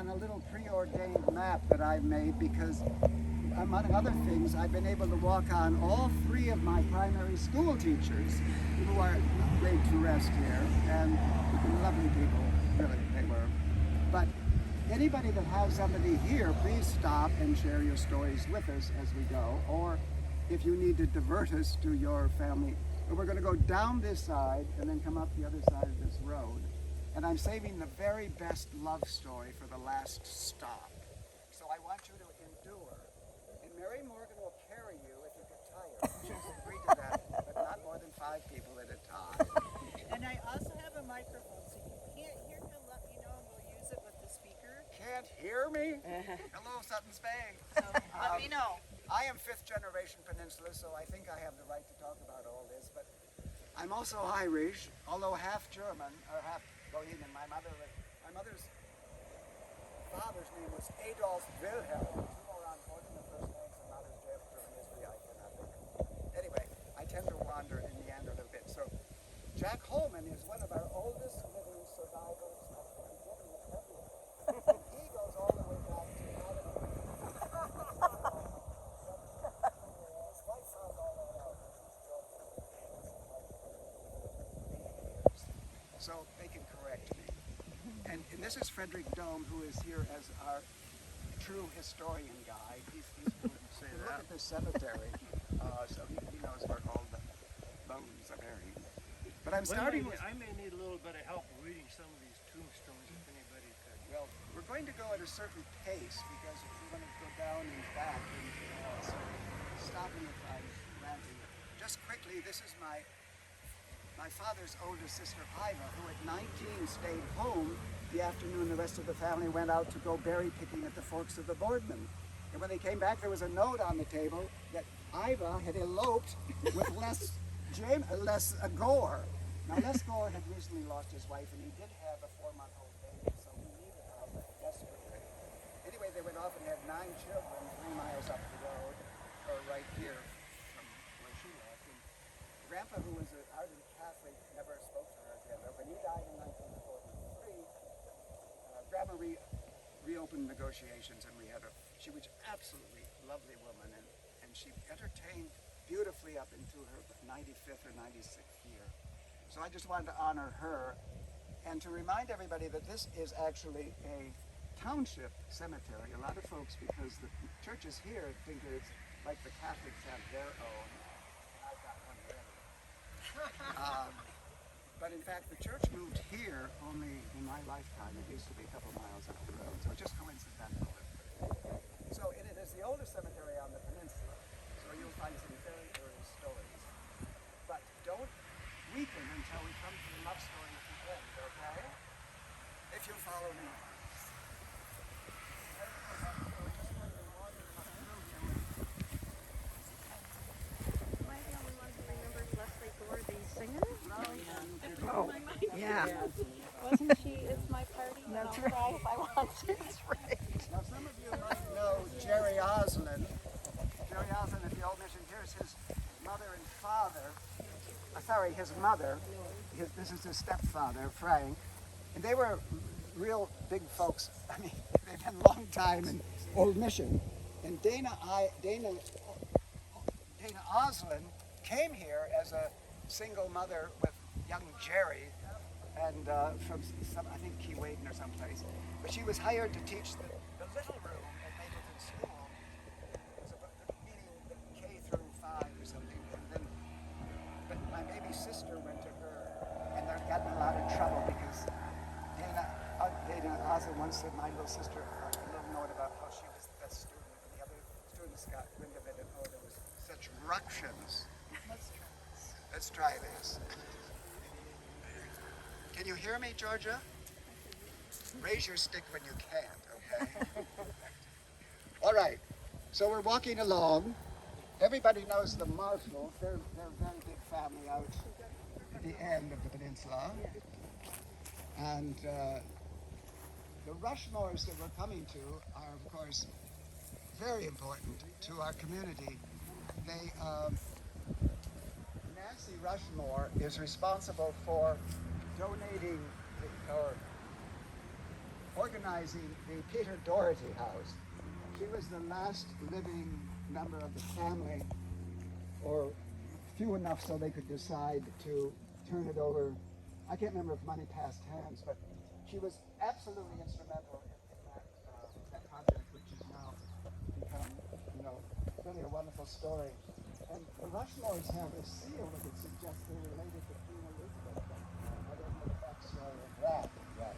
on a little preordained map that I've made because, among other things, I've been able to walk on all three of my primary school teachers who are laid to rest here, and lovely people, really, they were. But anybody that has somebody here, please stop and share your stories with us as we go, or if you need to divert us to your family. We're going to go down this side and then come up the other side of this road. And I'm saving the very best love story for the last stop. So I want you to endure. And Mary Morgan will carry you if you get tired. She's agreed to that, but not more than 5 people at a time. And I also have a microphone, so if you can't hear me, let me know and we'll use it with the speaker. Can't hear me? Hello, Sutton's Bay. So let me know. I am 5th generation Peninsula, so I think I have the right to talk about all this, but I'm also Irish, although half German, or half Bohemian. My mother's father's name was Adolf Wilhelm. Two more on board in the first names and not as German history, I cannot think. Anyway, I tend to wander and meander a little bit. So Jack Holman is one of our oldest living survivors of the beginning of February. He goes all the way back to Adam. His wife found all that out. So they can correct me. And this is Frederick Dome, who is here as our true historian guy. He's look at this cemetery, so he knows where all the bones are buried. But I'm starting with... I may need a little bit of help reading some of these tombstones, if anybody could. Well, we're going to go at a certain pace because we're going to go down and back, and so stop me if I'm ranting. Just quickly, this is my father's oldest sister, Iva, who at 19 stayed home the afternoon. The rest of the family went out to go berry picking at the forks of the Boardman. And when they came back, there was a note on the table that Iva had eloped with Les Gore. Now, Les Gore had recently lost his wife, and he did have a 4-month-old baby, so he needed Iva desperately. Anyway, they went off and had 9 children 3 miles up the road, or right here from where she left. And Grandpa, who was an ardent Catholic, never spoke to her again. But when he died in 1943, Grandma reopened negotiations, and she was an absolutely lovely woman, and she entertained beautifully up into her 95th or 96th year. So I just wanted to honor her, and to remind everybody that this is actually a township cemetery. A lot of folks, because the churches here think that it's like the Catholics have their own, and I've got one already. But in fact, the church moved here only in my lifetime. It used to be a couple miles up the road, so just coincidental. So it is the oldest cemetery on the peninsula, so you'll find some very early stories. But don't weaken until we come to the love story at the end, okay? If you follow me. Am I the only one who remembers Leslie Gore, the singer? Oh, yeah. Wasn't she, It's My Party, and I'll cry if I want to. That's right. Now some of you might know Jerry Oslin. Jerry Oslin at the Old Mission. Here's his mother and father. His mother. This is his stepfather, Frank. And they were real big folks. I mean, they've been a long time in Old Mission. And Dana Oslin came here as a single mother with young Jerry, and from some, I think Keewaydin or someplace. But she was hired to teach the little room at Mapleton School. It was meaning the K through 5 or something. And then, but my baby sister went to her, and they got in a lot of trouble because Dana Oslin once said my little sister a little note about how she was the best student, and the other students got wind of it, and there was such ructions. Let's try this. Can you hear me, Georgia? Raise your stick when you can't, okay? All right, so we're walking along. Everybody knows the Marshalls. They're a very big family out at the end of the peninsula. And the Rushmores that we're coming to are, of course, very important to our community. Nancy Rushmore is responsible for donating or organizing the Peter Doherty house. She was the last living member of the family, or few enough so they could decide to turn it over. I can't remember if money passed hands, but she was absolutely instrumental in that project, which has now become, really a wonderful story. And the Rushmores have a seal that would suggest they're related to Queen Elizabeth, but I don't know the backstory of that yet.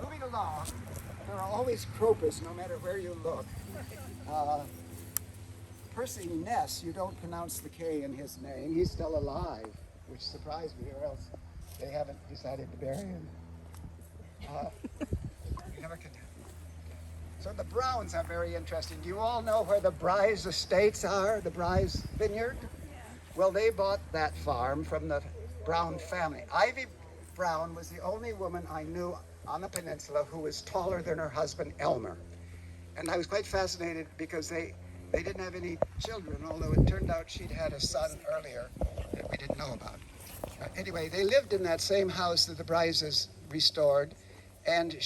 Moving along, there are always crocus no matter where you look. Percy Ness, you don't pronounce the K in his name. He's still alive, which surprised me, or else they haven't decided to bury him. You never can. So the Browns are very interesting. Do you all know where the Bryce estates are, the Bryce vineyard? Well, they bought that farm from the Brown family. Ivy Brown was the only woman I knew on the peninsula who was taller than her husband, Elmer. And I was quite fascinated because they didn't have any children, although it turned out she'd had a son earlier that we didn't know about. Anyway, they lived in that same house that the Bryces restored, and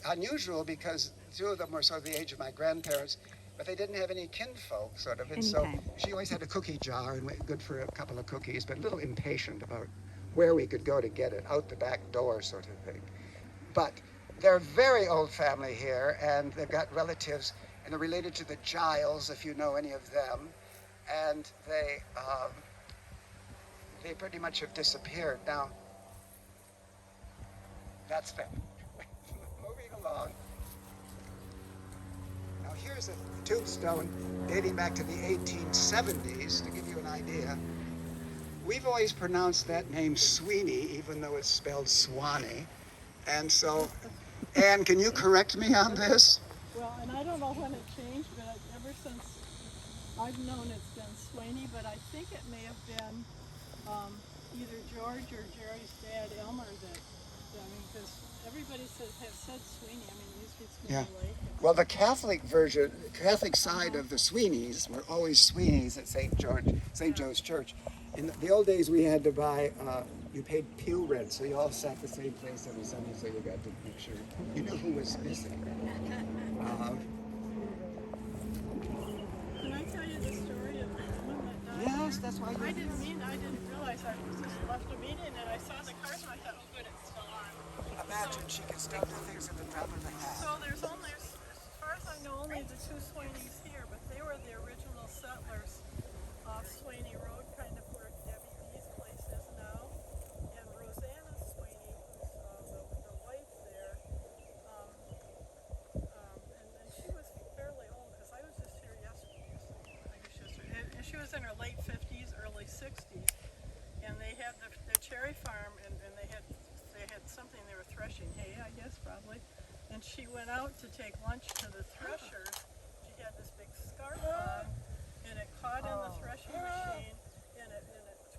unusual because two of them were sort of the age of my grandparents, but they didn't have any kinfolk, sort of, and so she always had a cookie jar, and good for a couple of cookies, but a little impatient about where we could go to get it, out the back door sort of thing. But they're a very old family here, and they've got relatives, and they're related to the Giles, if you know any of them, and they pretty much have disappeared. Now, that's them. Moving along. Now here's a tombstone dating back to the 1870s, to give you an idea. We've always pronounced that name Sweeney, even though it's spelled Swanee. And so, Anne, can you correct me on this? Well, and I don't know when it changed, but ever since I've known it's been Swaney, but I think it may have been either George or Jerry's dad, Elmer, because everybody has said Sweeney. I mean, it used to be Sweeney Lake. Well, the Catholic side of the Sweeneys were always Sweeneys at St. Joe's Church. In the old days, we had to buy, you paid pew rent, so you all sat the same place every Sunday, so you got to make sure you knew who was missing. Can I tell you the story of the woman that died? Yes, that's why I didn't realize I just left a meeting and I saw the cars and I thought, oh good, it's still on. Imagine she can still do things at the drop of a hat. So there's only, as far as I know, only the two Swaneys here, but they were the original settlers off Swaney Road, kind of where Debbie B's place is now. And Rosanna Swaney, who's the wife there, and she was fairly old because I was just here yesterday. And she was in her late 50s, early 60s, and they had the cherry farm, and they had something they were threshing hay, I guess, probably. And she went out to take lunch to the threshers. She had this big scarf on, and it caught in the threshing machine, and it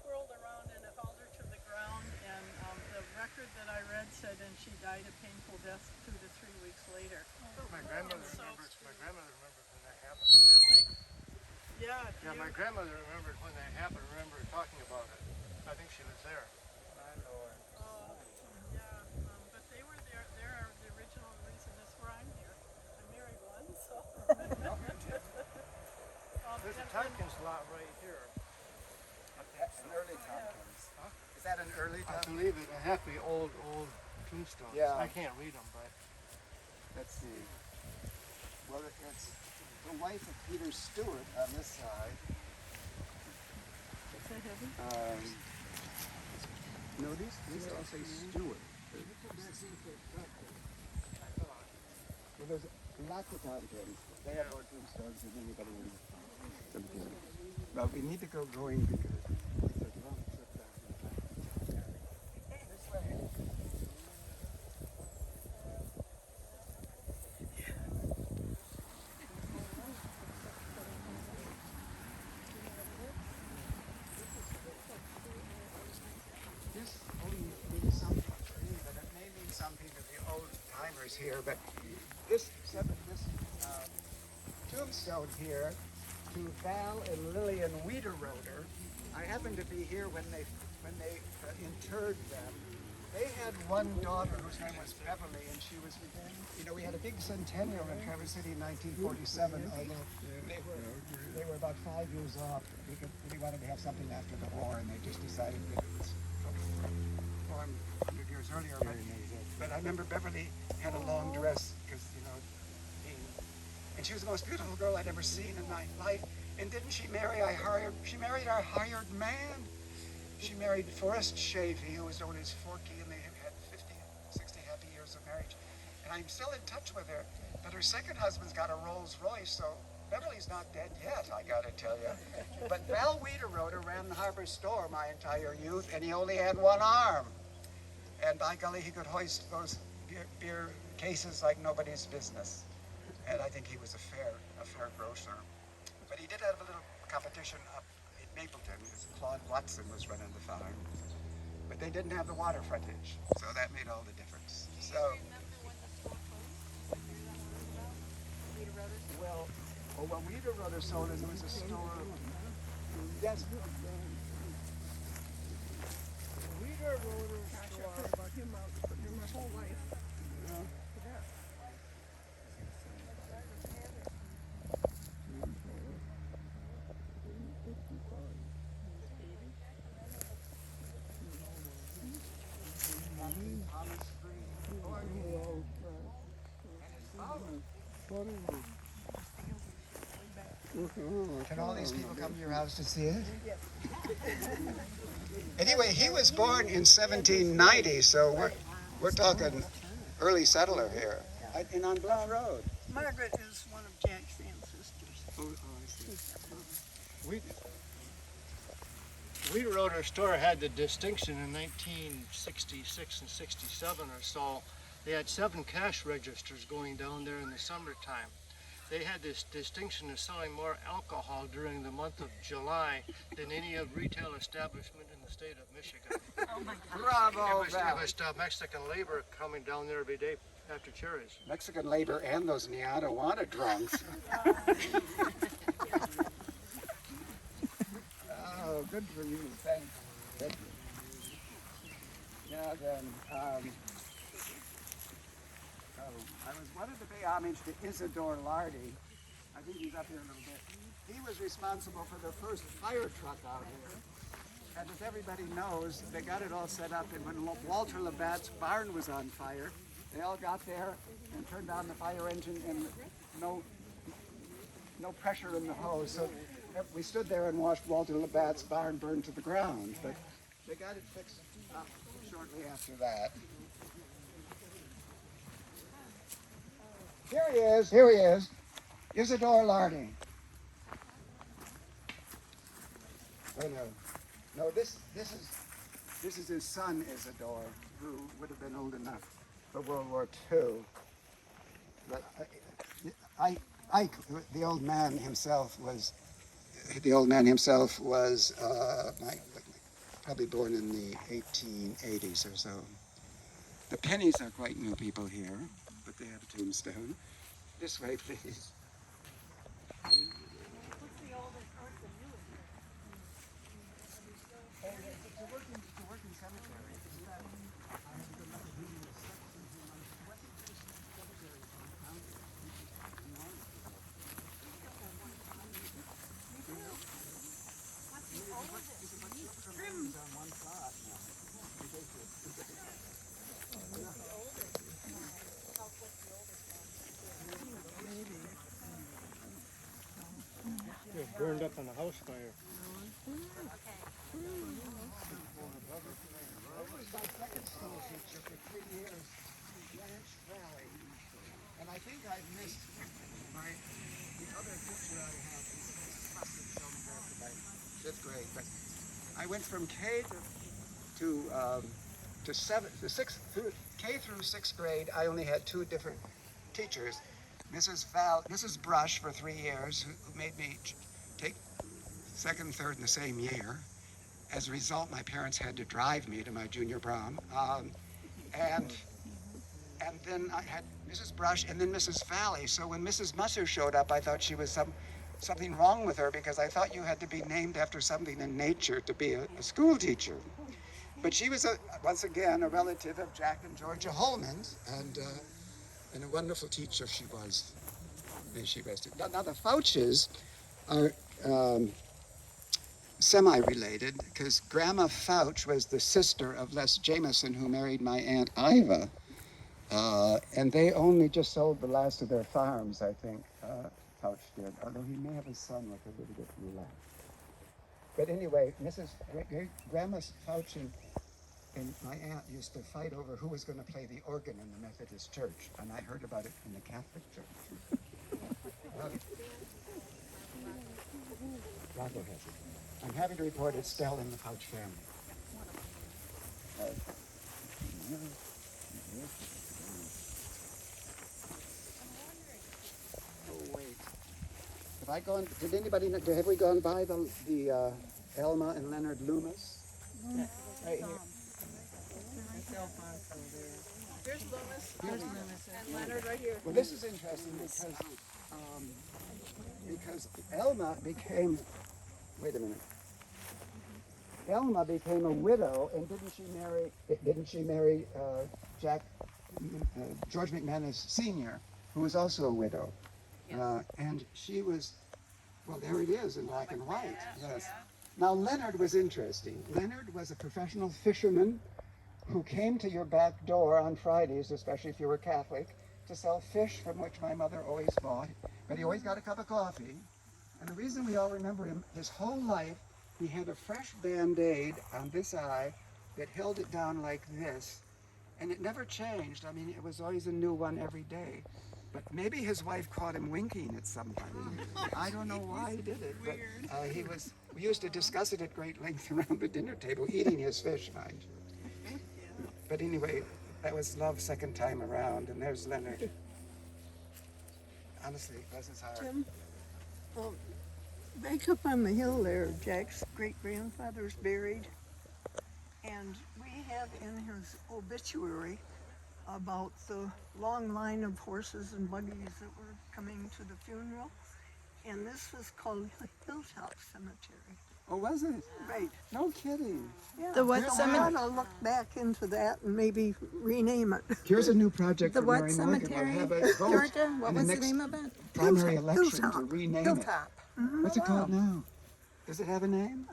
twirled around, and it hauled her to the ground. And the record that I read said, and she died a painful death 2 to 3 weeks later. My grandmother remembers when that happened. Really? Yeah. Yeah, my grandmother remembered when that happened. Remember talking about it. I think she was there. But they were there. They're the original reason that's where I'm here. I married one, so. There's a Tompkins lot right here. That's an early Tompkins. Huh? Is that an early I Tompkins? believe it. It has to be old tombstones. Yeah. I can't read them, but Let's see. Well, it's the wife of Peter Stewart on this side. Is that heavy? No, these all say Stewart. Well, there's lots of Tompkins. They have more tombstones than anybody in the cemetery. But we need to go going because it's a long trip down. This way. This only means something to me, but it may mean something to the old timers here. But this tombstone here to Val and Lillian Wiederroder, I happened to be here when they interred them, They had one daughter whose name was Beverly, and she was, we had a big centennial in Traverse City in 1947, although they were about 5 years off because we wanted to have something after the war, and they just decided that it was formed 100 years earlier. But I remember Beverly had a long dress because, and she was the most beautiful girl I'd ever seen in my life. And didn't she marry she married our hired man. She married Forrest Shavey, who was known as Forky, and they had 50, 60 happy years of marriage. And I'm still in touch with her, but her second husband's got a Rolls Royce, so Beverly's not dead yet, I gotta tell you. But Val Wiederoder ran the Harbor Store my entire youth, and he only had one arm. And by golly, he could hoist those beer cases like nobody's business. And I think he was a fair grocer. But he did have a little competition up in Mapleton, because Claude Watson was running the farm. But they didn't have the water frontage, so that made all the difference. So, well, when Wiederoder sold it, there was a store. Yes. Wiederoder store. I've heard about him my whole life. Can all these people come to your house to see it? Anyway, he was born in 1790, so we're talking early settler here, and on Bluff Road. Margaret is one of Jack's ancestors. Oh, I see. Wiederoder store had the distinction in 1966 and 67 or so. They had 7 cash registers going down there in the summertime. They had this distinction of selling more alcohol during the month of July than any other retail establishment in the state of Michigan. Oh my God. Bravo, It Val. was Mexican labor coming down there every day after cherries. Mexican labor and those Niatawana drunks. Oh, good for you. Thank you. Now then, I wanted to pay homage to Isidore Lardy. I think he's up here a little bit. He was responsible for the first fire truck out here. And as everybody knows, they got it all set up, and when Walter Labatt's barn was on fire, they all got there and turned on the fire engine, and no pressure in the hose. So we stood there and watched Walter Labatt's barn burn to the ground, but they got it fixed up shortly after that. Here he is, Isidore Lardy. Oh no, this is his son Isidore, who would have been old enough for World War II. But Ike, the old man himself was probably born in the 1880s or so. The Pennies are quite new people here, but they have a tombstone. This way, please. What's the oldest or the newest? It's a working cemetery. I have a good luck reading the sections in my cemetery. Trim's on one spot now. It was burned up in a house fire. I was my second school teacher for 3 years, Ranch Valley, and I think I've missed the other picture I have. My 5th grade, but I went from K K through 6th grade. I only had 2 different teachers. Mrs. Brush for 3 years, who made me take 2nd and 3rd in the same year. As a result, my parents had to drive me to my junior prom. And then I had Mrs. Brush and then Mrs. Valley. So when Mrs. Musser showed up, I thought she was something wrong with her, because I thought you had to be named after something in nature to be a school teacher. But she was, once again, a relative of Jack and Georgia Holman's, and a wonderful teacher she was. May she rest. Now the Fouches are semi-related, because Grandma Fouch was the sister of Les Jameson, who married my Aunt Iva. And they only just sold the last of their farms, I think, Fouch did, although he may have a son with a little bit left. But anyway, Grandma Fouch and my aunt used to fight over who was going to play the organ in the Methodist church, and I heard about it in the Catholic church. Rocco has it. I'm happy to report it's still in the Fouch family. Oh wait, have I gone? Did anybody? Have we gone by the Elma and Leonard Loomis? Yeah, right here. Here's Loomis and Leonard right here. Well, this is interesting because Elma became. Wait a minute. Elma became a widow, and didn't she marry George McManus Sr., who was also a widow? And she was, well, there it is in black and white. Yes. Now Leonard was interesting. Leonard was a professional fisherman who came to your back door on Fridays, especially if you were Catholic, to sell fish, from which my mother always bought. But he always got a cup of coffee. And the reason we all remember him, his whole life, he had a fresh Band-Aid on this eye that held it down like this. And it never changed. I mean, it was always a new one every day. But maybe his wife caught him winking at somebody. I don't know why he did it, but we used to discuss it at great length around the dinner table, eating his fish, mind you. But anyway, that was love second time around, and there's Leonard. Honestly, bless his heart. Tim, back up on the hill there, Jack's great-grandfather's buried, and we have in his obituary about the long line of horses and buggies that were coming to the funeral, and this was called Hilltop Cemetery. Oh, was it? Right. No kidding. Yeah. The what I cemetery? want to look back into that and maybe rename it. Here's a new project The for what Mary Morgan. cemetery? We'll have a vote Georgia? What in was the the next name of it? primary election to Hilltop. rename Hilltop. Mm-hmm. it. What's it called now? Does it have a name?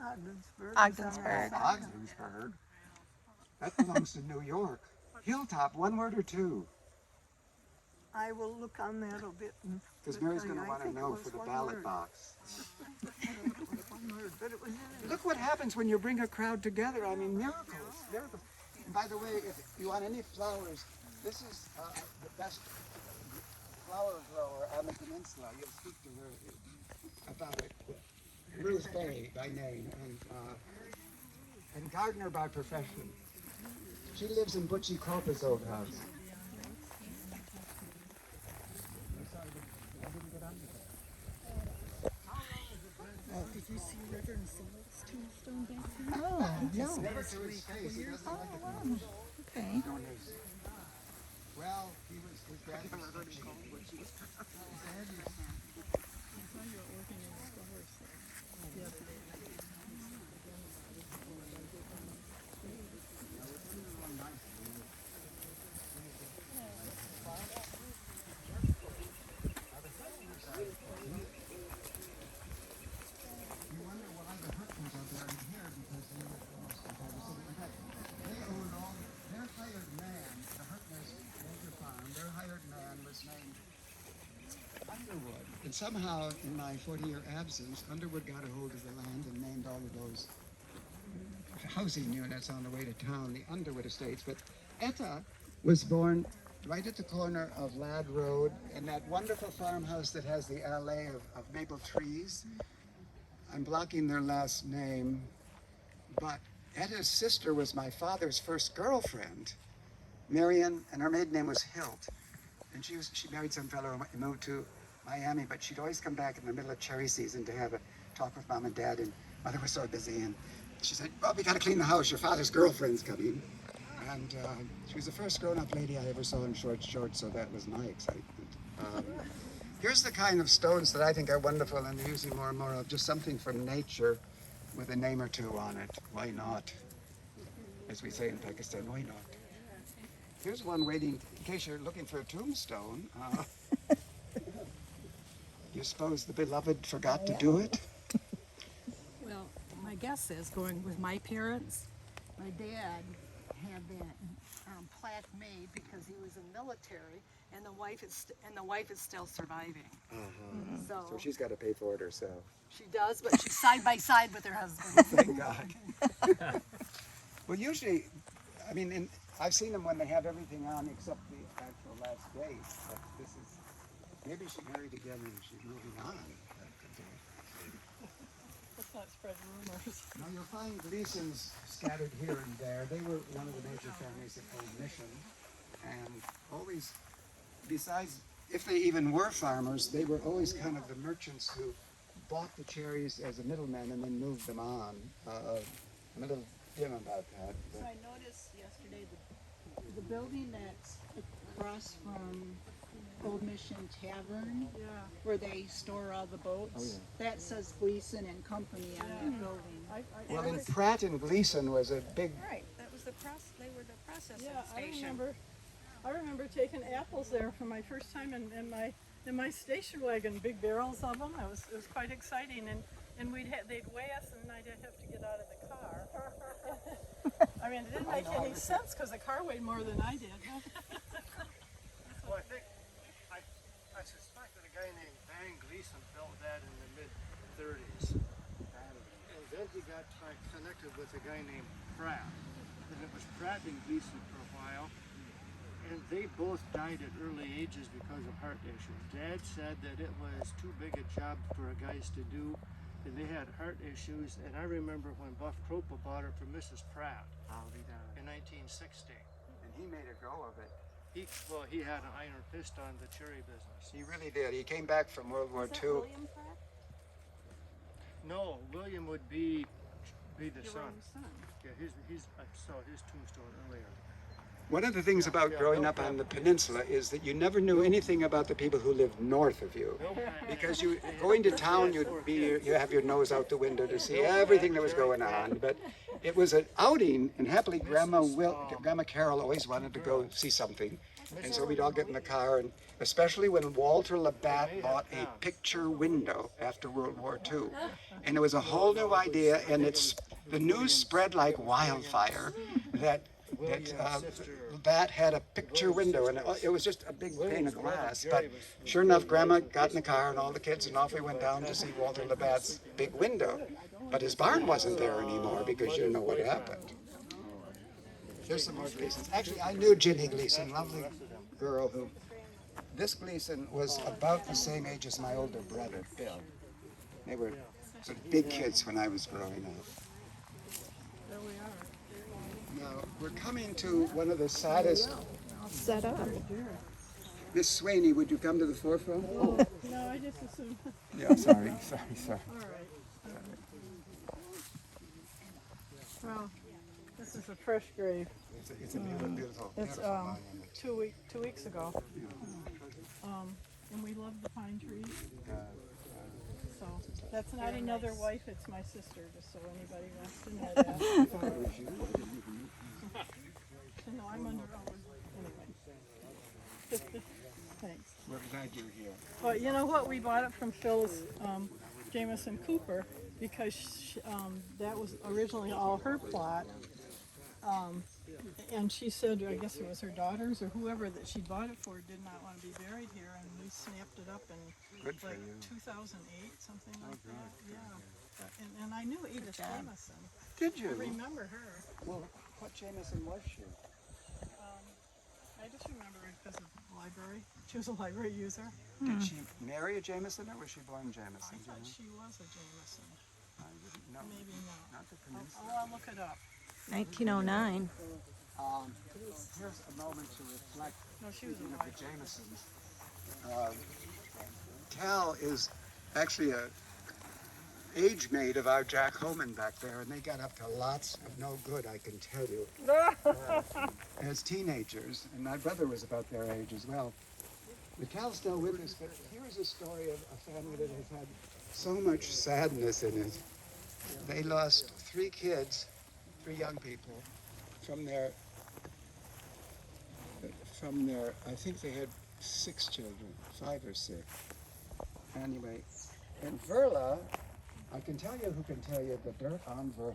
Ogdensburg. Ogdensburg. That belongs to New York. Hilltop, one word or two? I will look on that a bit. Because Mary's going to want to know for the ballot box. But it was in it. Look what happens when you bring a crowd together. I mean, miracles. Miracles. And by the way, if you want any flowers, this is the best flower grower on the peninsula. You'll speak to her about it. Ruth Bay by name, and gardener by profession. She lives in Butchie Copa's old house. Did you see Reverend Sewell's tombstone back there? Oh, no. Never to his face. He doesn't like it. Okay. Well, he was his grandfather. And somehow, in my 40-year absence, Underwood got a hold of the land and named all of those housing units on the way to town the Underwood Estates. But Etta was born right at the corner of Ladd Road in that wonderful farmhouse that has the alley of maple trees. I'm blocking their last name, but Etta's sister was my father's first girlfriend, Marion, and her maiden name was Hilt. And she married some fellow and moved to Miami, but she'd always come back in the middle of cherry season to have a talk with Mom and Dad, and Mother was so busy, and she said, well, we gotta clean the house, your father's girlfriend's coming. And she was the first grown-up lady I ever saw in short shorts, so that was my excitement. Here's the kind of stones that I think are wonderful, and they're using more and more of, just something from nature with a name or two on it. Why not? as we say in Pakistan, why not? Here's one waiting, in case you're looking for a tombstone. You suppose the beloved forgot to do it? Well, my guess is going with my parents. My dad had that plaque made because he was in the military, and the wife is still surviving. So she's got to pay for it herself. She does, but she's side by side with her husband. Thank God. Well, usually, I mean, I've seen them when they have everything on except the actual last date. But this is, maybe she married again and she's moving on. Let's not spread rumors. Now you'll find Gleasons scattered here and there. They were one of the major families at Old Mission, and always, besides, if they even were farmers, they were always kind of the merchants who bought the cherries as a middleman and then moved them on. I'm a little dim about that. So I noticed yesterday the building that's across from Old Mission Tavern, Yeah. where they store all the boats, that says Gleason and Company on that building. Well, in Pratt and Gleason was a big. Right, that was they were the processing Yeah, station. I remember taking apples there for my first time in my station wagon, big barrels of them. It was quite exciting, and they'd weigh us, and I'd have to get out of the car. I mean, it didn't make any sense because the car weighed more than I did. Well, I suspect that a guy named Van Gleason built that in the mid-30s. And then he got connected with a guy named Pratt. And it was Pratt and Gleason for a while. And they both died at early ages because of heart issues. Dad said that it was too big a job for guys to do, and they had heart issues. And I remember when Buff Cropa bought her for Mrs. Pratt in 1960. And he made a go of it. He had an iron fist on the cherry business. He really did. He came back from World War II. William Pratt? No, William would be the son. Son. Yeah, I saw his tombstone earlier. One of the things about growing up on the peninsula is that you never knew anything about the people who lived north of you. Because you going to town, you have your nose out the window to see everything that was going on. But it was an outing, and happily Grandma Carroll always wanted to go see something. And so we'd all get in the car, and especially when Walter Labatt bought a picture window after World War II. And it was a whole new idea, and the news spread like wildfire that Labatt had a picture window, and it was just a big pane of glass. But sure enough, Grandma got in the car and all the kids, and off we went down to see Walter Labatt's big window. But his barn wasn't there anymore because you know what happened. There's some more Gleasons. Actually, I knew Ginny Gleason, lovely girl who. This Gleason was about the same age as my older brother, Bill. They were sort of big kids when I was growing up. There we are. Now, we're coming to one of the saddest. Set up. Miss Swaney, would you come to the forefront? Oh, No, I just assumed. yeah, sorry. All right. Well, this is a fresh grave. It's a beautiful It's monument. 2 weeks ago. And we love the pine trees. So that's not another wife, it's my sister, just so anybody wants to know that. I thought it was you. No, I'm under anyway. Thanks. We're glad you're here. Well, you know what? We bought it from Phyllis Jameson Cooper because that was originally all her plot. And she said, I guess it was her daughters or whoever that she bought it for did not want to be buried here, and we snapped it up in Good for like you. 2008, something like that. Yeah. And I knew Edith Jameson. Did you? I remember her. Well, what Jameson was she? I just remember it because of the library. She was a library user. Did she marry a Jameson or was she born Jameson? I do you thought know? she was a Jameson. I wouldn't know. Maybe not. Not the peninsula. I'll look it up. 1909. Here's a moment to reflect. No, she was a Speaking of wife. the Jamesons, Cal is actually a age mate of our Jack Homan back there, and they got up to lots of no good, I can tell you, as teenagers. And my brother was about their age as well. The Cal's still with us, but here is a story of a family that has had so much sadness in it. They lost 3 kids, 3 young people, from their, I think they had 6 children, 5 or 6. Anyway, and Verla, I can tell you who can tell you the dirt on Verla.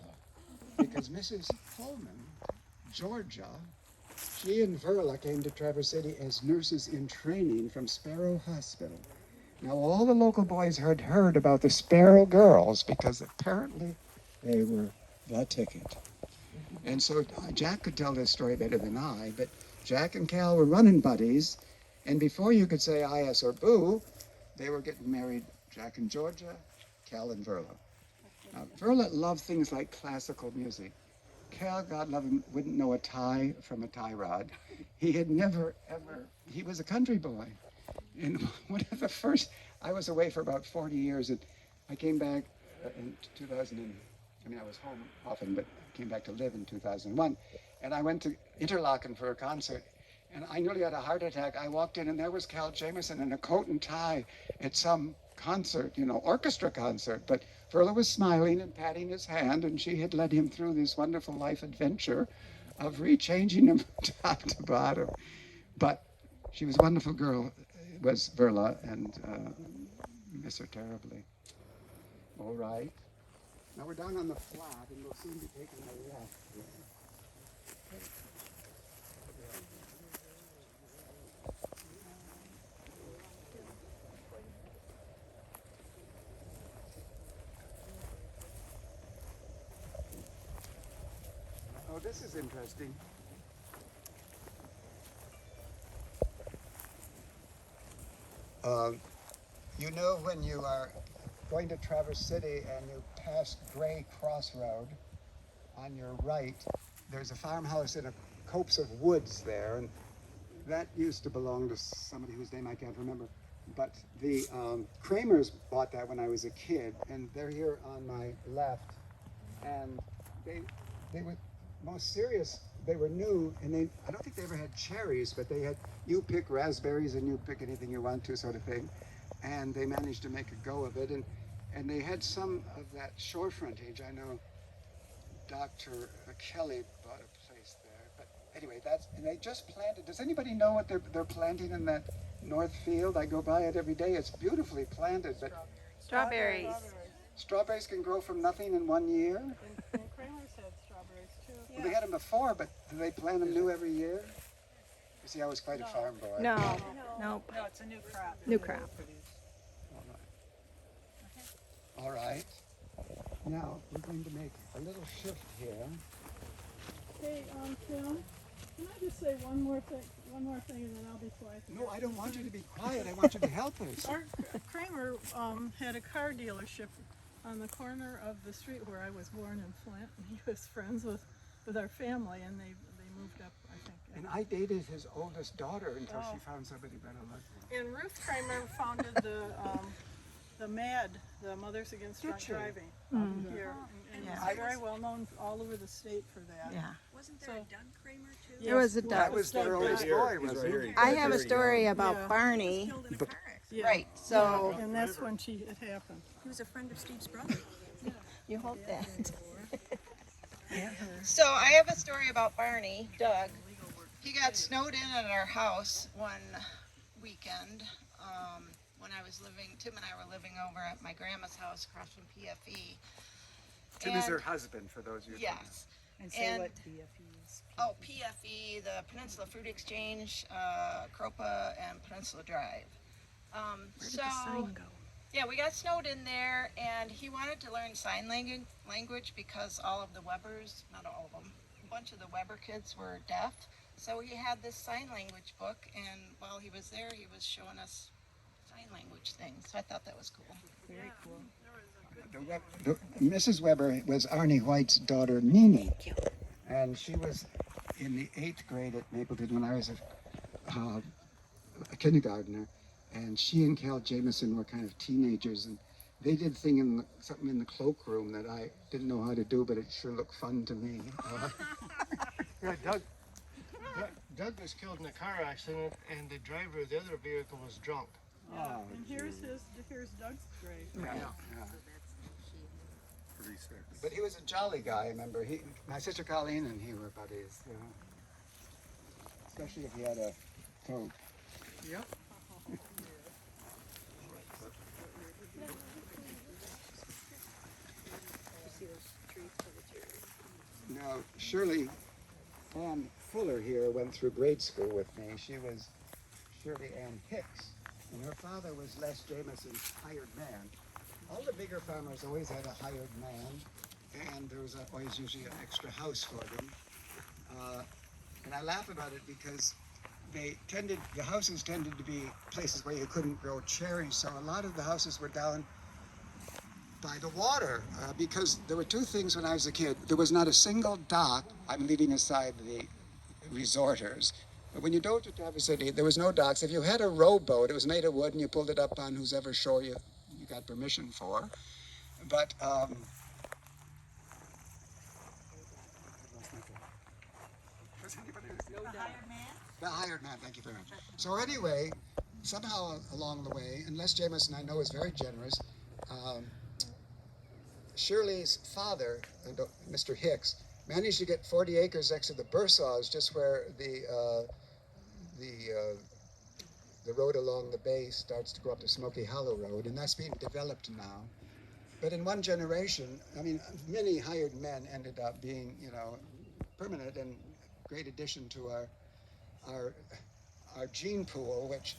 Because Mrs. Pullman, Georgia, she and Verla came to Traverse City as nurses in training from Sparrow Hospital. Now all the local boys had heard about the Sparrow girls because apparently they were the ticket. And so Jack could tell this story better than I, but Jack and Cal were running buddies, and before you could say I-S or boo, they were getting married, Jack and Georgia, Cal and Verla. Verla loved things like classical music. Cal, God love him, wouldn't know a tie from a tie rod. He had never, ever, he was a country boy. And one of the first, I was away for about 40 years, and I came back in 2000, I was home often, but came back to live in 2001. And I went to Interlaken for a concert, and I nearly had a heart attack. I walked in, and there was Cal Jameson in a coat and tie at some concert, orchestra concert. But Verla was smiling and patting his hand, and she had led him through this wonderful life adventure of rechanging him from top to bottom. But she was a wonderful girl, was Verla, and miss her terribly. All right. Now we're down on the flat, and we'll soon be taking a left. Oh, this is interesting. You know when you are going to Traverse City and you pass Gray Crossroad, on your right, there's a farmhouse in a copse of woods there, and that used to belong to somebody whose name I can't remember. But the Kramers bought that when I was a kid, and they're here on my left. And they were most serious. They were new, and I don't think they ever had cherries, but they had, you pick raspberries and you pick anything you want to, sort of thing. And they managed to make a go of it, and they had some of that shore frontage. I know Dr. Kelly bought a place there, but anyway, and they just planted. Does anybody know what they're planting in that north field? I go by it every day. It's beautifully planted, but Strawberries. Strawberries can grow from nothing in 1 year. And Kramer's had strawberries too. Well, they had them before, but do they plant them new every year? You see, I was quite a farm boy. No. No, it's a new crop. New crop. All right. Now we're going to make a little shift here. Hey, Tim, can I just say one more thing, and then I'll be quiet. No, I don't want you to be quiet. I want you to help us. Our Kramer had a car dealership on the corner of the street where I was born in Flint, and he was friends with our family, and they moved up, I think. And I dated his oldest daughter until she found somebody better looking. And Ruth Kramer founded the MAD, the Mothers Against Drunk Driving, here. And it's very well known all over the state for that. Yeah. Wasn't there a Doug Kramer too? Yes, There was a Ruth That was their oldest boy, wasn't it? I have a story about Yeah. Barney. Killed in a car accident. Yeah. Right, so And that's when it happened. He was a friend of Steve's brother. you hope that. So I have a story about Barney, Doug. He got snowed in at our house one weekend when I was Tim and I were living over at my grandma's house across from PFE. Tim is her husband, for those of you who don't know. Yes. And say And- what PFE is. Oh, PFE, the Peninsula Fruit Exchange, Cropa, and Peninsula Drive. Where did the sign go? Yeah, we got snowed in there, and he wanted to learn sign language because all of the Webbers, not all of them, a bunch of the Weber kids were deaf. So he had this sign language book, and while he was there, he was showing us sign language things. So I thought that was cool. Very cool. Mrs. Weber was Arnie White's daughter, Nene. And she was in the 8th grade at Mapleton when I was a kindergartner. And she and Cal Jameson were kind of teenagers. And they did something in the cloakroom that I didn't know how to do, but it sure looked fun to me. Yeah, Doug was killed in a car accident, and the driver of the other vehicle was drunk. Yeah. And here's Doug's grave. Yeah. But he was a jolly guy, remember? My sister Colleen and he were buddies, you know. Especially if he had a coat. Yep. Now, Shirley Ann Fuller here went through grade school with me. She was Shirley Ann Hicks, and her father was Les Jameson's hired man. All the bigger farmers always had a hired man, and there was always usually an extra house for them. And I laugh about it because the houses tended to be places where you couldn't grow cherries, so a lot of the houses were down by the water, because there were two things when I was a kid. There was not a single dock. I'm leaving aside the resorters. But when you go to Traverse City, there was no docks. If you had a rowboat, it was made of wood, and you pulled it up on whoever shore you got permission for. But the hired man, thank you very much. So anyway, somehow along the way, and Les Jameson I know is very generous, Shirley's father, Mr. Hicks, managed to get 40 acres next to the Bursaws, just where the road along the bay starts to go up the Smoky Hollow Road, and that's being developed now. But in one generation, I mean, many hired men ended up being, you know, permanent and great addition to our gene pool, which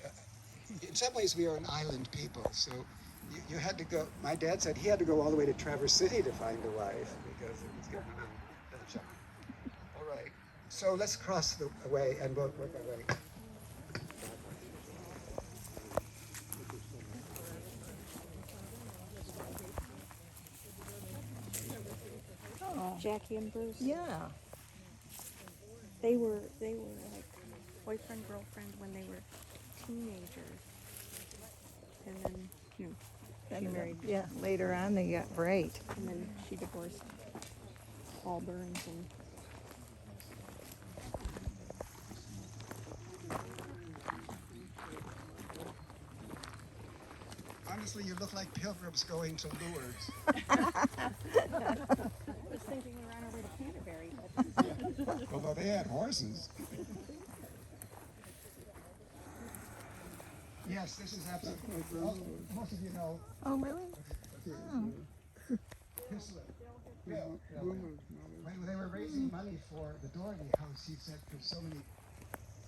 in some ways we are an island people. So you had to go, my dad said he had to go all the way to Traverse City to find a wife because it was getting a little challenging. All right, so let's cross the way and we'll work our way. Jackie and Bruce. Yeah. They were like boyfriend, girlfriend when they were teenagers. And then, you know, she married. Yeah, later on they got right. And then she divorced Paul Burns and Honestly, you look like pilgrims going to Lourdes. I was thinking we were on our way to Canterbury, but Although they had horses. Yes, this is absolutely. Most of you know. Oh, really? When they were raising money for the Doherty house, he said for so many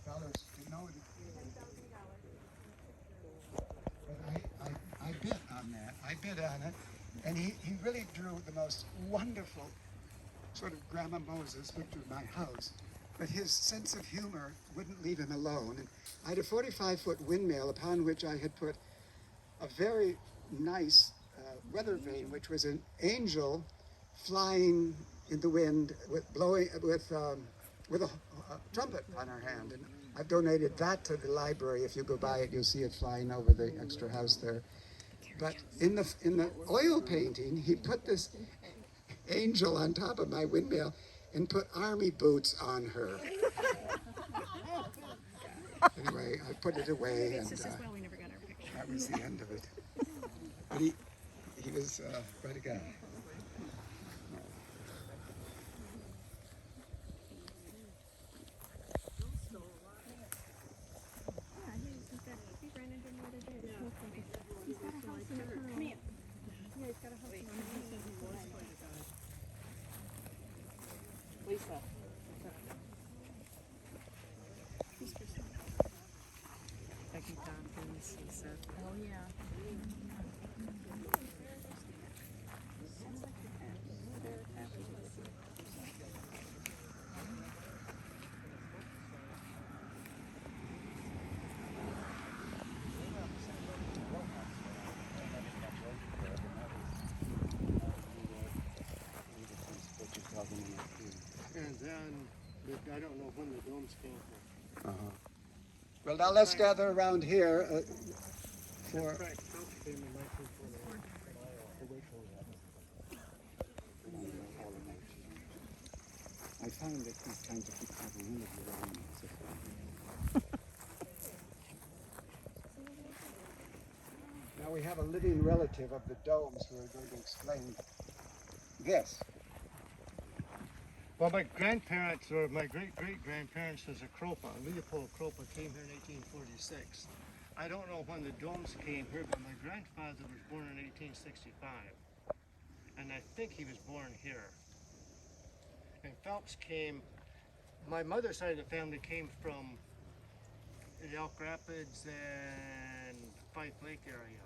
dollars to know it. But I bid on that. I bid on it. And he really drew the most wonderful sort of Grandma Moses picture of my house. But his sense of humor wouldn't leave him alone. And I had a 45-foot windmill upon which I had put a very nice weather vane, which was an angel flying in the wind with a trumpet on her hand. And I've donated that to the library. If you go by it, you'll see it flying over the extra house there. But in the oil painting, he put this angel on top of my windmill and put army boots on her. Anyway, I put it away, and well, we never got our picture. that was the end of it. But he was quite a guy. He ran into him the other day. He's got a house in the Come here. Yeah, he's got a house in the Lisa. Becky Tompkins, he said. Oh, yeah. And then, I don't know when the domes came from. Well, now let's gather around here for. Frank Trump came in 1941. I find that these kinds of people have a unity around me. Now we have a living relative of the domes who are going to explain this? Well, my grandparents, or my great-great-grandparents, was a Kropa. Leopold Kropa came here in 1846. I don't know when the Domes came here, but my grandfather was born in 1865. And I think he was born here. And Phelps came, my mother's side of the family came from the Elk Rapids and Fife Lake area.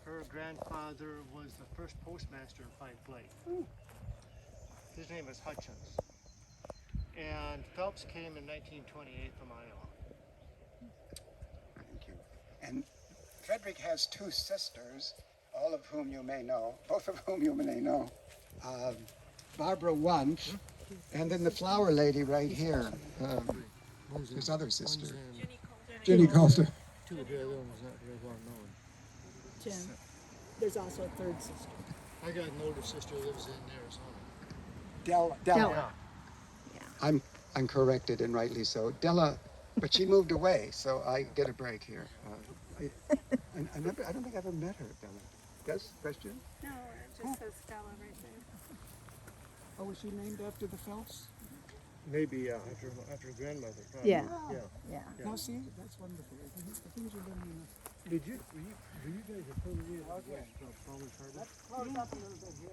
Her grandfather was the first postmaster in Fife Lake. His name is Hutchins. And Phelps came in 1928 from Iowa. Thank you. And Frederick has two sisters, all of whom you may know, both of whom you may know. Barbara Wundt, and then the flower lady right here, his other sister. Jenny Coulter. Two of the other ones not very well known. Jen. There's also a third sister. I got an older sister who lives in Arizona. Della. I'm corrected, and rightly so. Della, but she moved away, so I get a break here. I don't think I've ever met her, Della. Yes, question? No, it just says Stella right there. Oh, was she named after the Phelps? Maybe after her grandmother. Probably. Yeah. Yeah. No, see, that's wonderful. The things are living in Were you guys affiliated with College Harbor? Let's close up a little bit here.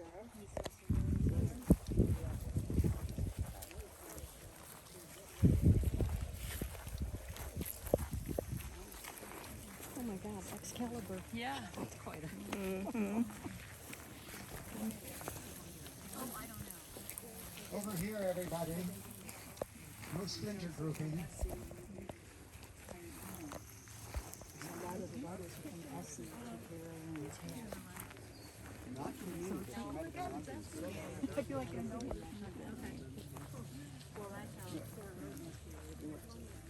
Oh my God, Excalibur. Yeah, that's quite a. Over here, everybody. No splinter grouping. Not for me, but she might have been others.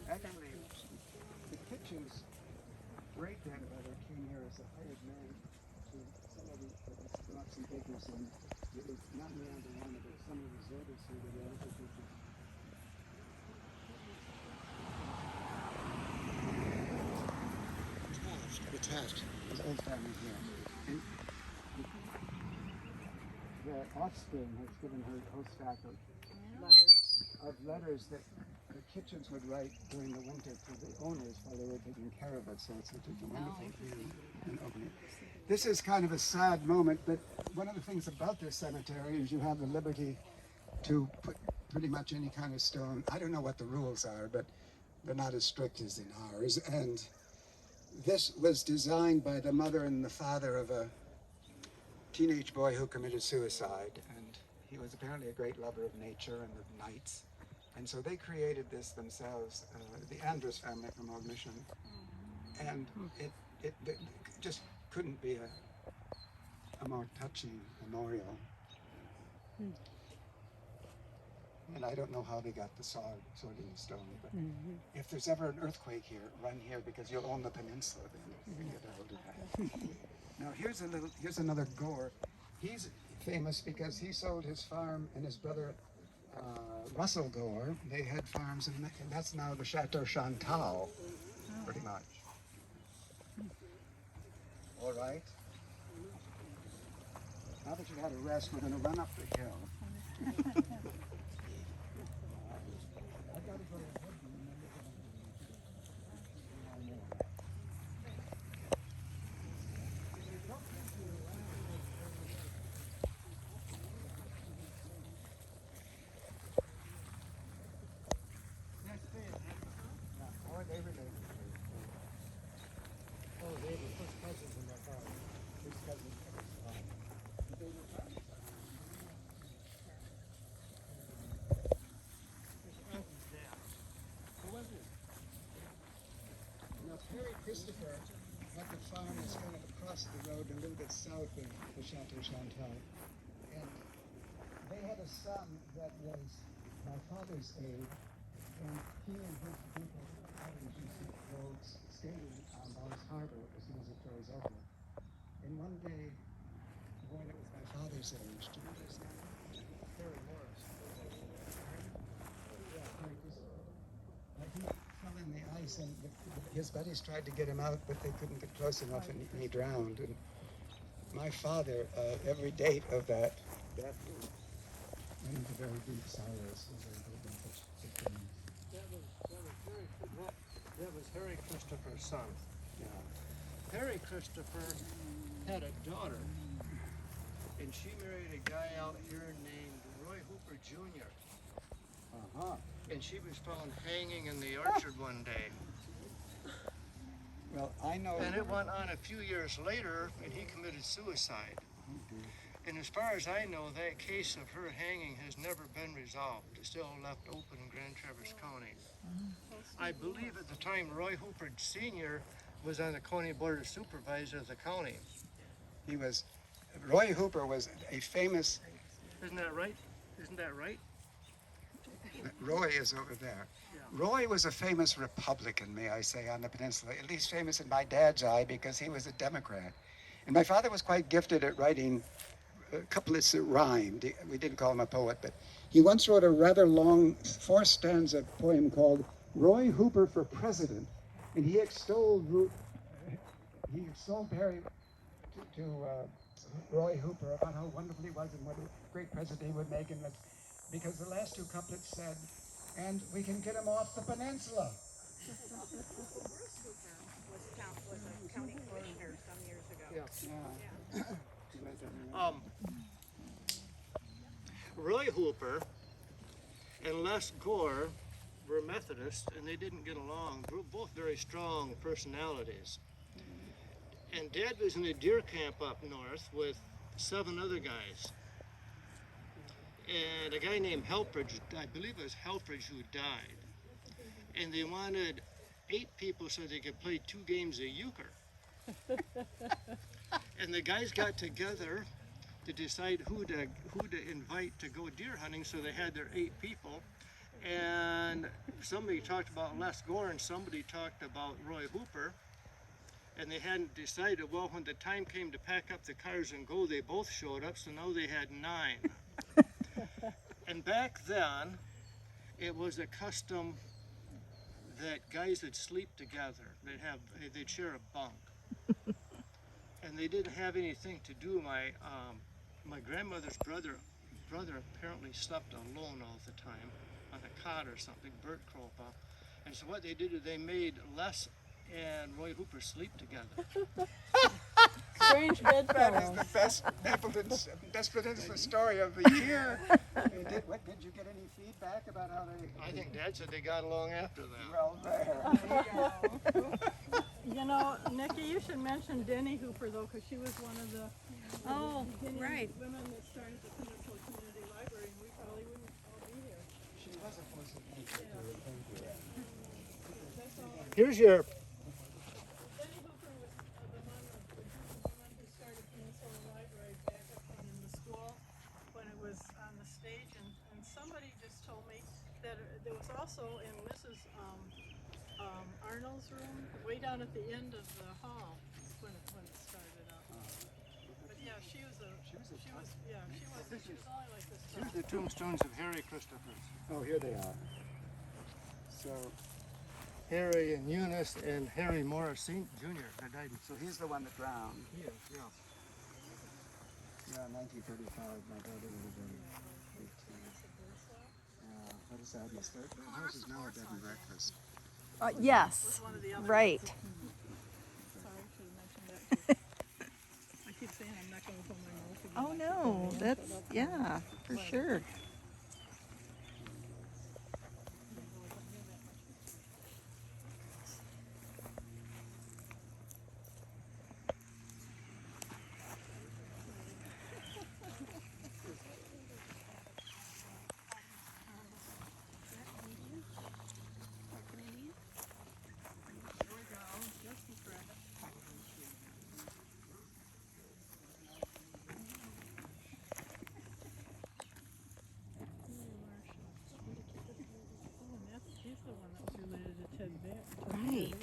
Actually, the kitchen's great grandmother came here as a hired man to some of the nuts and bakers, and it was not me on the one, but some of the resorters who were the other kitchen. Attached. His old family here. And the offspring has given her a whole stack of letters that the kitchens would write during the winter to the owners while they were taking care of it. So it's a wonderful thing and opening. This is kind of a sad moment, but one of the things about this cemetery is you have the liberty to put pretty much any kind of stone. I don't know what the rules are, but they're not as strict as in ours. And this was designed by the mother and the father of a teenage boy who committed suicide. And he was apparently a great lover of nature and of nights. And so they created this themselves, the Andrews family from Old Mission. And it just couldn't be a more touching memorial. And I don't know how they got the sword in the stone, but if there's ever an earthquake here, run here because you'll own the peninsula then if you can get a hold of that. Now here's another Gore. He's famous because he sold his farm, and his brother Russell Gore, they had farms, and that's now the Chateau Chantal, pretty much. All right. Now that you've had a rest, we're going to run up the hill. Christopher had the farm that's kind of across the road, a little bit south of the Chateau Chantal. And they had a son that was my father's age, and he and his people always used to go skating on Ball's Harbor as soon as it froze over. And one day, the boy that was my father's age, Harry Morris, he fell in the ice, and his buddies tried to get him out, but they couldn't get close enough, and he drowned. And my father, every date of that bathroom. And a very deep silence as I go back to things. That was Harry Christopher's son. Yeah. Harry Christopher had a daughter, and she married a guy out here named Roy Hooper Jr. Uh-huh. And she was found hanging in the orchard one day. Well, I know. And it went on a few years later, and he committed suicide. And as far as I know, that case of her hanging has never been resolved. It's still left open in Grand Traverse County. I believe at the time Roy Hooper Sr. was on the County Board of Supervisors of the county. He was, Roy Hooper was a famous, Isn't that right? Isn't that right? Roy is over there. Roy was a famous Republican, may I say, on the peninsula, at least famous in my dad's eye because he was a Democrat. And my father was quite gifted at writing couplets that rhymed. We didn't call him a poet, but he once wrote a rather long 4-stanza poem called Roy Hooper for President. And he extolled Harry to Roy Hooper about how wonderful he was and what a great president he would make. And because the last 2 couplets said, and we can get him off the peninsula. Bruce Hooper was a county commissioner some years ago. Roy Hooper and Les Gore were Methodists, and they didn't get along. They were both very strong personalities. And Dad was in a deer camp up north with 7 other guys. And a guy named Helfridge, I believe it was Helfridge, who died. And they wanted 8 people so they could play 2 games of euchre. And the guys got together to decide who to invite to go deer hunting, so they had their 8 people. And somebody talked about Les Gore and somebody talked about Roy Hooper. And they hadn't decided. Well, when the time came to pack up the cars and go, they both showed up, so now they had 9. And back then, it was a custom that guys would sleep together. They'd share a bunk. And they didn't have anything to do. My grandmother's brother apparently slept alone all the time on a cot or something, Bert Kropa. And so what they did is they made Les and Roy Hooper sleep together. Strange bedfellows. That is the best peninsula story of the year. Did you get any feedback about how they? I think Dad said they got along after that. Well, there. You know, Nikki, you should mention Denny Hooper, though, because she was one of the beginning women that started the Peninsula Community Library, and we probably wouldn't all be here. She was a person. Here's your. Denny Hooper was the one of the women who started Peninsula Library back up in the school when it was on the stage, and somebody just told me that there was also in Mrs. Arnold's room, way down at the end of the hall when it started up. But yeah, she was only like this Here's tall. the tombstones of Harry Christopher. Oh, here they are. So Harry and Eunice and Harry Morris Jr. that died in. So he's the one that drowned. Yeah, yeah. Yeah, 1935. My daughter would have been 18. What is that? The house is now a bed and breakfast. Yes, One of the other right. Sorry, should have mentioned that too. I keep saying I'm not going to put my mouth again. Oh no, that's, yeah, for sure. He's the one that was related to Ted Bear. Right.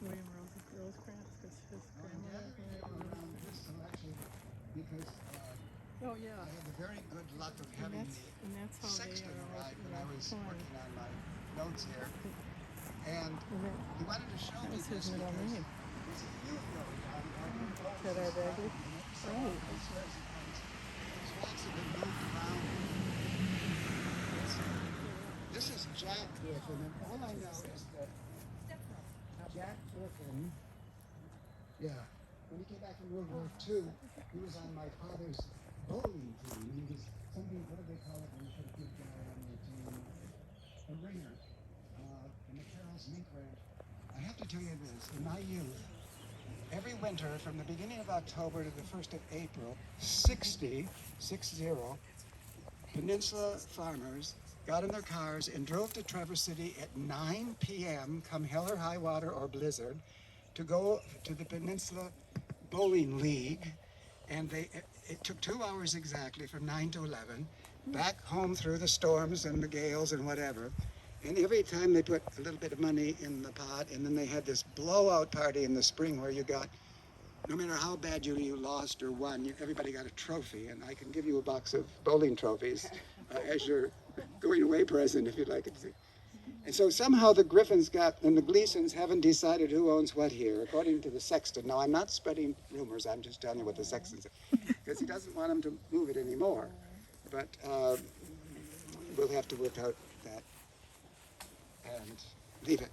William Rosecrans, because his grandmother. This selection because Oh yeah, I had the very good luck of and having that's how they Sexton are. arrived when I was Torn. working on my notes here. And he wanted to show me That's his this middle because name. there's a field road down Ted R. Bagley. Right. tracks have been moved around. This is Jack Griffin, and all I know is that Jack Griffin, yeah, when he came back from World War II, he was on my father's bowling team. He was something, what do they call it when you put a good guy on your team? A ringer. In the Carroll's mink ranch. I have to tell you this, in my youth, every winter from the beginning of October to the 1st of April, 60 Peninsula farmers got in their cars and drove to Traverse City at 9 p.m., come hell or high water or blizzard, to go to the Peninsula Bowling League. And it took 2 hours exactly from 9 to 11, back home through the storms and the gales and whatever. And every time they put a little bit of money in the pot, and then they had this blowout party in the spring where you got, no matter how bad you lost or won, everybody got a trophy. And I can give you a box of bowling trophies as your going away present if you'd like it. And so somehow the Griffins and the Gleasons haven't decided who owns what here, according to the sexton. Now, I'm not spreading rumors, I'm just telling you what the sexton said, because he doesn't want them to move it anymore. But we'll have to work out that and leave it.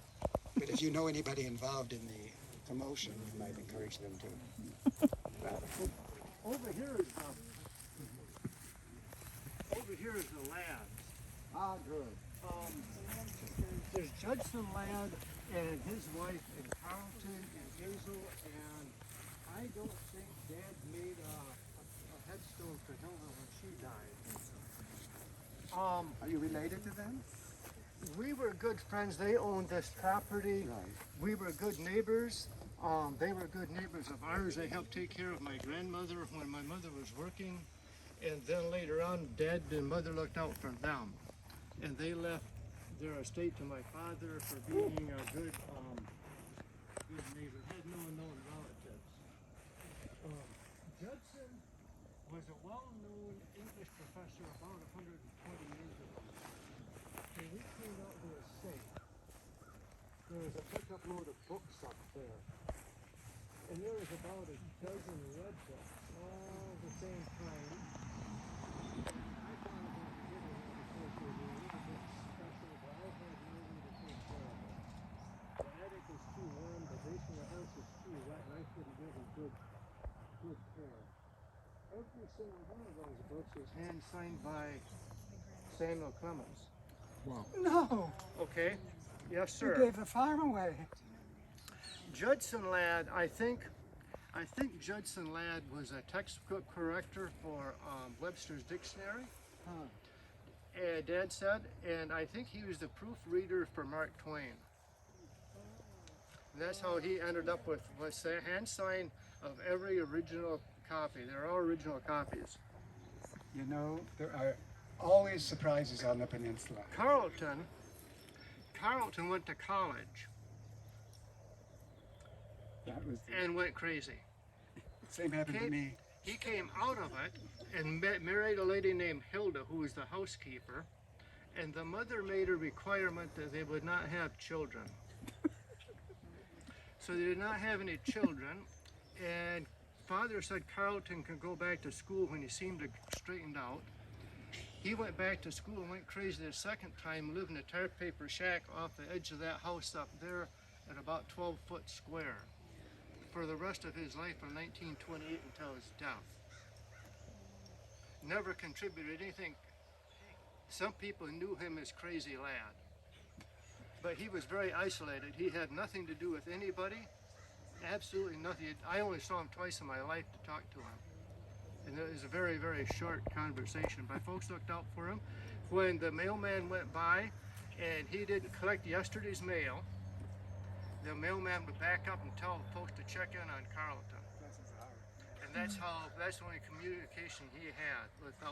But if you know anybody involved in the commotion, you might encourage them to. Over here is the land. Ah, good. There's Judson Ladd and his wife and Carlton and Hazel, and I don't think Dad made a headstone for Hilda when she died. Are you related to them? We were good friends. They owned this property. Right. We were good neighbors. They were good neighbors of ours. They helped take care of my grandmother when my mother was working. And then later on, Dad and Mother looked out for them. And they left their estate to my father for being a good neighbor. Had no known relatives. Judson was a well-known English professor about 120 years ago. And we cleaned out the estate. There was a pickup load of books up there. And there was about a dozen red books, all the same kind. I found them together because they were a little bit special, but I had no way to take care of them. The attic was too warm, the base of the house was too wet, and I couldn't give them good care. Every single one of those books was hand-signed by Samuel Clemens. Wow. No! Okay? Yes, You sir. gave the farm away. Judson Ladd, I think Judson Ladd was a textbook corrector for Webster's Dictionary. Dad said, and I think he was the proofreader for Mark Twain. And that's how he ended up with a hand sign of every original copy. They're all original copies. You know, there are always surprises on the peninsula. Carlton went to college That was and went crazy. the same happened to me. He came out of it and married a lady named Hilda, who was the housekeeper, and the mother made a requirement that they would not have children. So they did not have any children, and Father said Carlton could go back to school when he seemed straightened out. He went back to school and went crazy the second time, lived in a tar paper shack off the edge of that house up there at about 12 foot square for the rest of his life from 1928 until his death. Never contributed anything. Some people knew him as Crazy Lad, but he was very isolated. He had nothing to do with anybody, absolutely nothing. I only saw him twice in my life to talk to him. And it was a very, very short conversation, but folks looked out for him. When the mailman went by and he didn't collect yesterday's mail, the mailman would back up and tell folks to check in on Carlton. And that's the only communication he had with the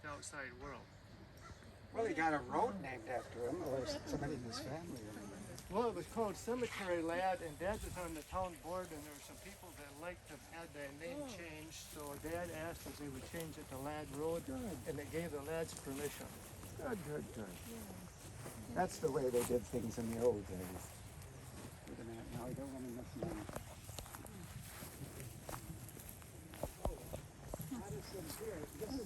outside world. Well, he got a road named after him, or somebody in his family. Well, it was called Cemetery Lad, and Dad was on the town board, and there were some people that liked to have their name changed, so Dad asked if they would change it to Lad Road, and they gave the lads permission. Good. That's the way they did things in the old days. Wait a minute, now I don't want enough money. Madison here, this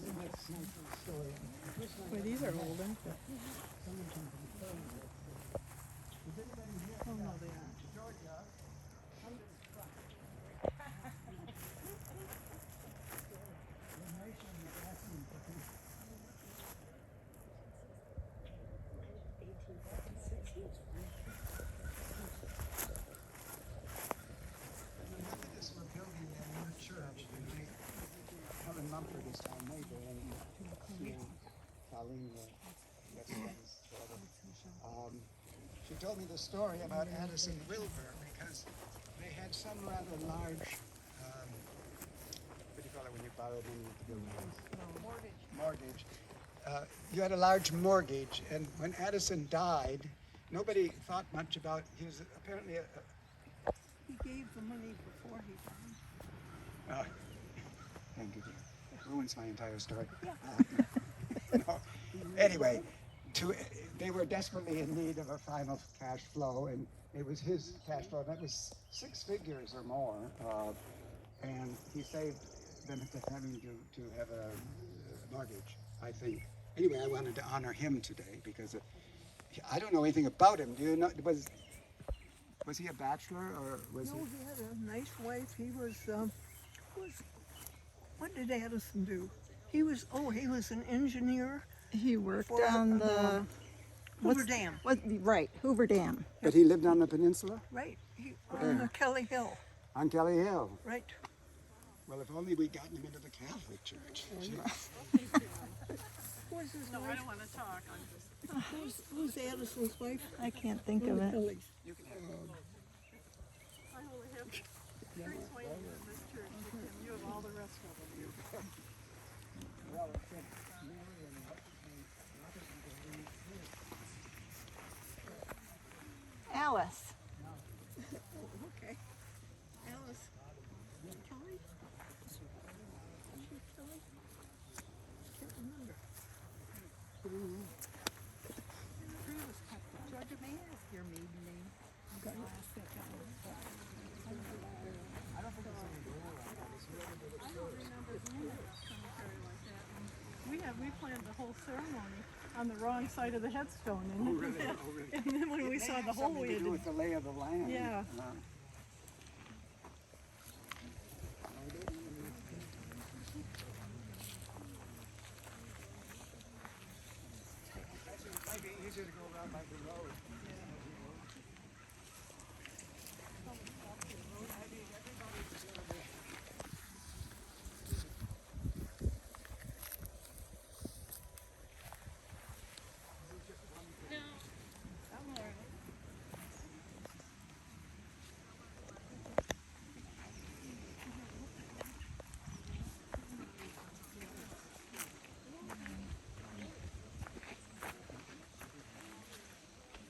told me the story about Addison Wilbur because they had some rather large, what do you call it when you borrow money to build a house? Mortgage. You had a large mortgage, and when Addison died, nobody thought much about. He was apparently He gave the money before he died. thank you, dear. It ruins my entire story. No. Anyway, they were desperately in need of a final cash flow, and it was his cash flow. That was 6 figures or more, and he saved them from having to have a mortgage, I think. Anyway, I wanted to honor him today because I don't know anything about him. Do you know? Was he a bachelor or was No, he? he had a nice wife. He was what did Addison do? He was an engineer He worked for on the Hoover Dam. right, Hoover Dam. But he lived on the peninsula, Right, on Kelly Hill. on Kelly Hill. Right. Well, if only we'd gotten him into the Catholic Church. Who was his No, I wife? don't want to talk. I'm just, Who's Addison's wife? I can't think of it. Phillies. I only have 3 swings in this church, and you have all the rest of them. Alice. Okay. Alice. Kelly? Is she Kelly? Can't remember. Georgia, may I ask your maiden name? Cemetery like that. We planned the whole ceremony on the wrong side of the headstone, and, and then when we saw the hole, we Something to had do to, with the lay of the land. Yeah. It might be easier to go around by the road.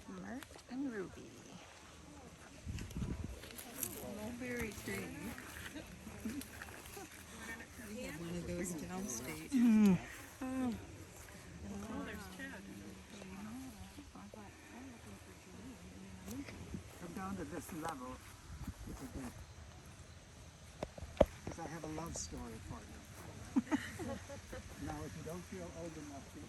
Mark and Ruby. Mulberry tree. One of those downstate. oh, there's Ted. Come down to this level. Because I have a love story for you. Now, if you don't feel old enough to...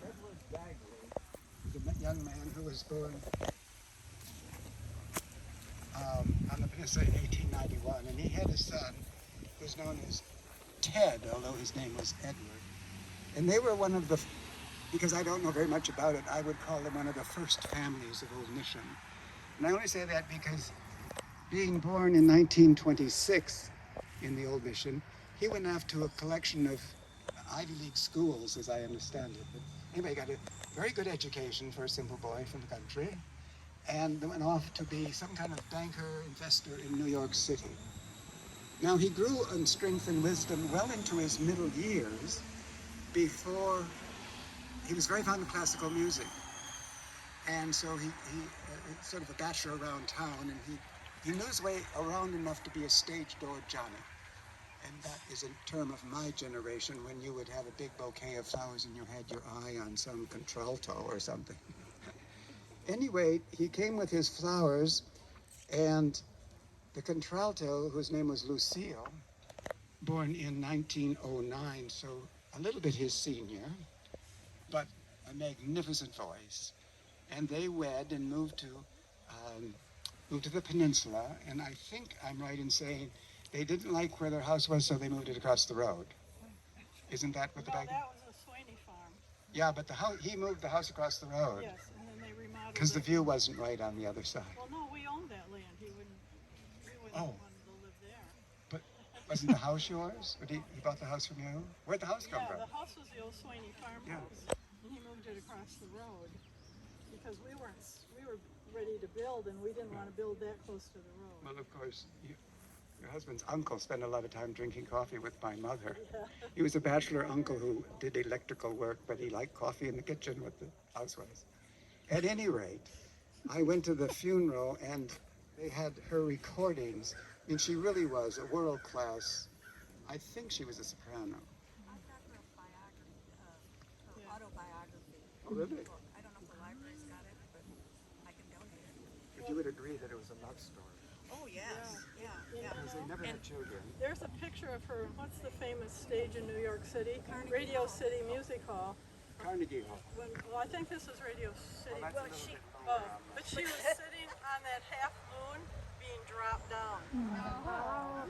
Edward Dagley was a young man who was born on the peninsula in 1891, and he had a son who was known as Ted, although his name was Edward. And they were one of the, because I don't know very much about it, I would call them one of the first families of Old Mission. And I only say that because being born in 1926 in the Old Mission, he went off to a collection of Ivy League schools, as I understand it. But anyway, got a very good education for a simple boy from the country, and went off to be some kind of banker, investor in New York City. Now, he grew in strength and wisdom well into his middle years before he was very fond of classical music. And so he sort of a bachelor around town, and he knew his way around enough to be a stage door Johnny. And that is a term of my generation when you would have a big bouquet of flowers and you had your eye on some contralto or something. Anyway, he came with his flowers, and the contralto, whose name was Lucille, born in 1909, so a little bit his senior, but a magnificent voice. And they wed and moved to the peninsula, and I think I'm right in saying they didn't like where their house was, so they moved it across the road. Isn't that what the No, back? that was a Swaney farm. Yeah, but he moved the house across the road Yes, and then they remodeled because the it. view wasn't right on the other side. Well, no, we owned that land. We wouldn't Oh. want to live there. Wasn't the house yours? Or he bought the house from you? Where'd the house come Yeah, from? the house was the old Sweeney farmhouse, and he moved it across the road because we were ready to build, and we didn't want to build that close to the road. Well, of course, your husband's uncle spent a lot of time drinking coffee with my mother. He was a bachelor uncle who did electrical work, but he liked coffee in the kitchen with the housewives. At any rate, I went to the funeral and they had her recordings. I mean, she really was a world-class, I think she was a soprano. I've got her biography, her autobiography. Oh, really? I don't know if the library's got it, but I can donate it. But you would agree that it was a love story. Oh, yes, yeah. Because they never had children. There's a picture of her. What's the famous stage in New York City? Carnegie Radio Hall. City Music Hall. Carnegie Hall. Well, I think this is Radio City. Well, that's a little she, bit lower, but she was sitting on that half moon being dropped down. Oh,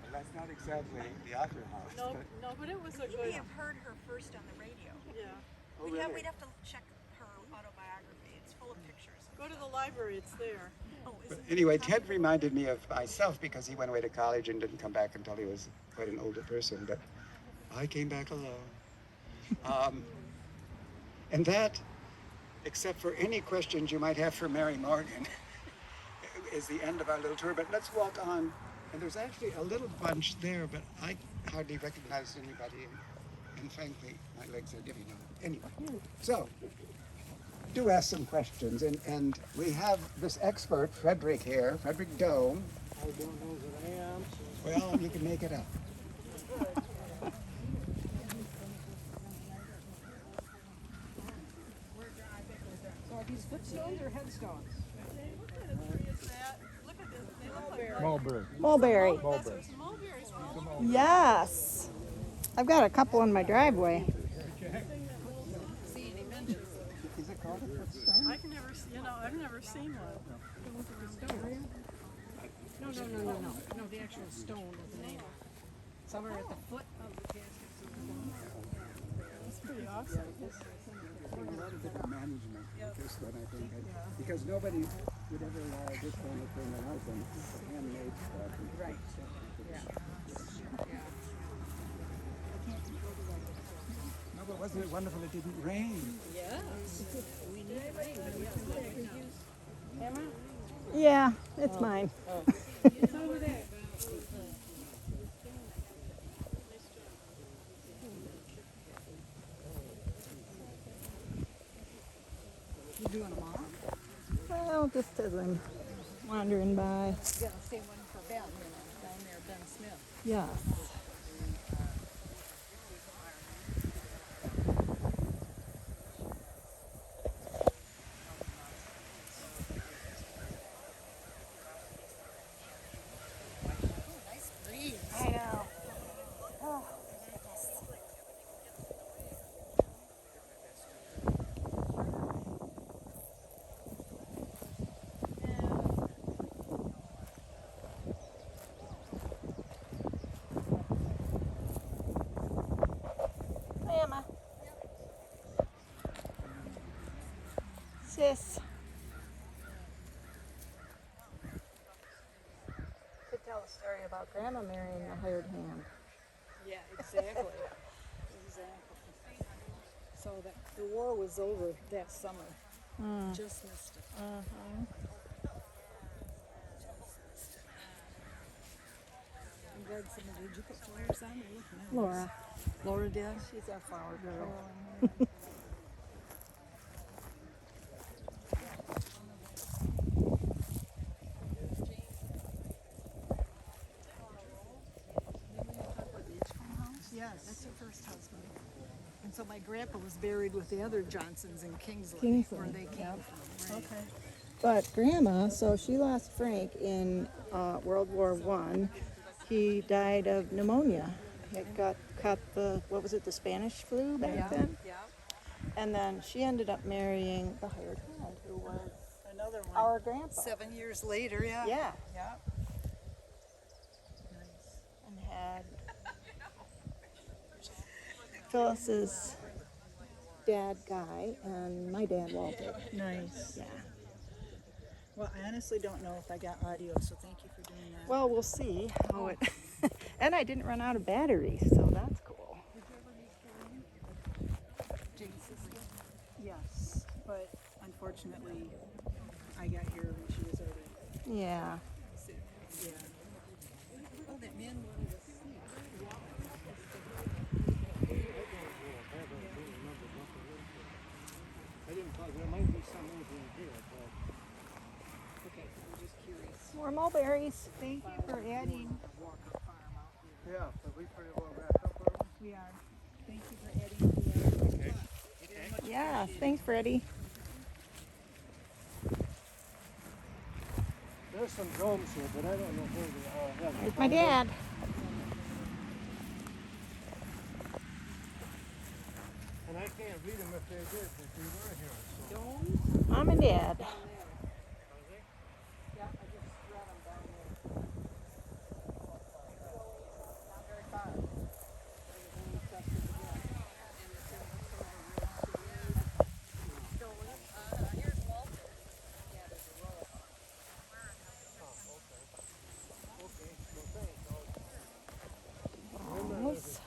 but that's not exactly the opera house. No, but, no, but it was a We good. have heard her first on the radio. Yeah. oh, We'd really? have to check her autobiography. It's full of pictures. Go to the library. It's there. Oh, is But it? anyway, Ted reminded me of myself because he went away to college and didn't come back until he was quite an older person. But I came back alone. And that, except for any questions you might have for Mary Morgan, is the end of our little tour. But let's walk on. And there's actually a little bunch there, but I hardly recognized anybody. And frankly, my legs are giving out. Anyway, so do ask some questions. And we have this expert, Frederick here, Frederick Dome. I don't know that I am. Well, you can make it up. So are these footstones or headstones? What kind of tree is that? Look at this. They look like Mulberry. That's some mulberries. Mulberries. Yes. I've got a couple in my driveway. Is it called a footstone? I can never see. I've never seen one. No, the actual stone with the name. Somewhere at the foot of the casket. It's pretty awesome. There's a lot of different management with this one, I think. Because nobody would ever allow this kind of thing out them. It's handmade stuff. Right. No, but wasn't it wonderful it didn't rain? Yeah, it's mine. You doing them all? Well, just as I'm wandering by. Yeah, same one for Ben, down there, Ben Smith. Yes. Nice breeze. I know. Emma. Sis. Could tell a story about Grandma marrying a hired hand. Yeah, exactly. So the war was over that summer. Just missed it. I'm glad somebody, did you put flowers on? They look nice. Laura. Laura did? She's our flower girl. Yes. That's her first husband. And so my grandpa was buried with the other Johnsons in Kingsley, Kingsley, where they came from. Right. Okay. But Grandma, so she lost Frank in World War I. He died of pneumonia. He caught the, what was it, the Spanish flu back then? Yeah. And then she ended up marrying the hired hand, who was Another one. our grandpa. 7 years later. Yeah. Yeah, Yeah. and had Phyllis's dad, Guy, and my dad, Walter. Nice. Yeah. Well, I honestly don't know if I got audio, so thank you for doing that. Well, we'll see how it And I didn't run out of batteries, so that's cool. Yes, but unfortunately, I got here when she was already Yeah. sick. Yeah. Oh, that man wanted to see. I didn't thought there might be some over in here, but Okay, I'm just curious. More mulberries. Thank you for adding. yeah, but we pretty well wrapped up already. We are. Thank you for adding the, Okay. Yeah, thanks, Freddie. There's some drums here, but I don't know where they are. Yeah, There's my dad. and I can't read them if they did, but they were here. So. Mom and Dad. Balls.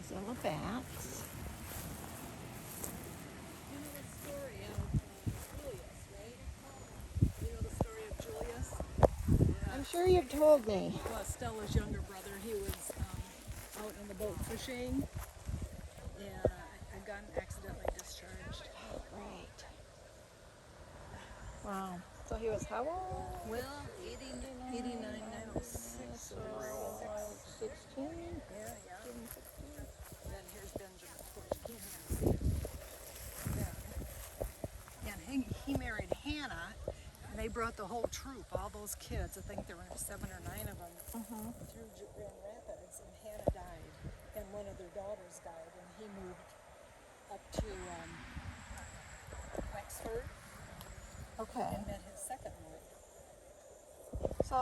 These little bats. You know the story of Julius, right? You know the story of Julius? I'm sure you've told me. Well, Stella's younger brother, he was out on the boat fishing, and a gun accidentally discharged. Right. Wow. So he was how old? Well, 89, 906. So 16? yeah. Then here's Benjamin, of course, you can't even see him. And he married Hannah, and they brought the whole troop, all those kids, I think there were 7 or 9 of them, through Grand Rapids, and Hannah died, and one of their daughters died, and he moved up to Wexford Okay. and met his second wife. So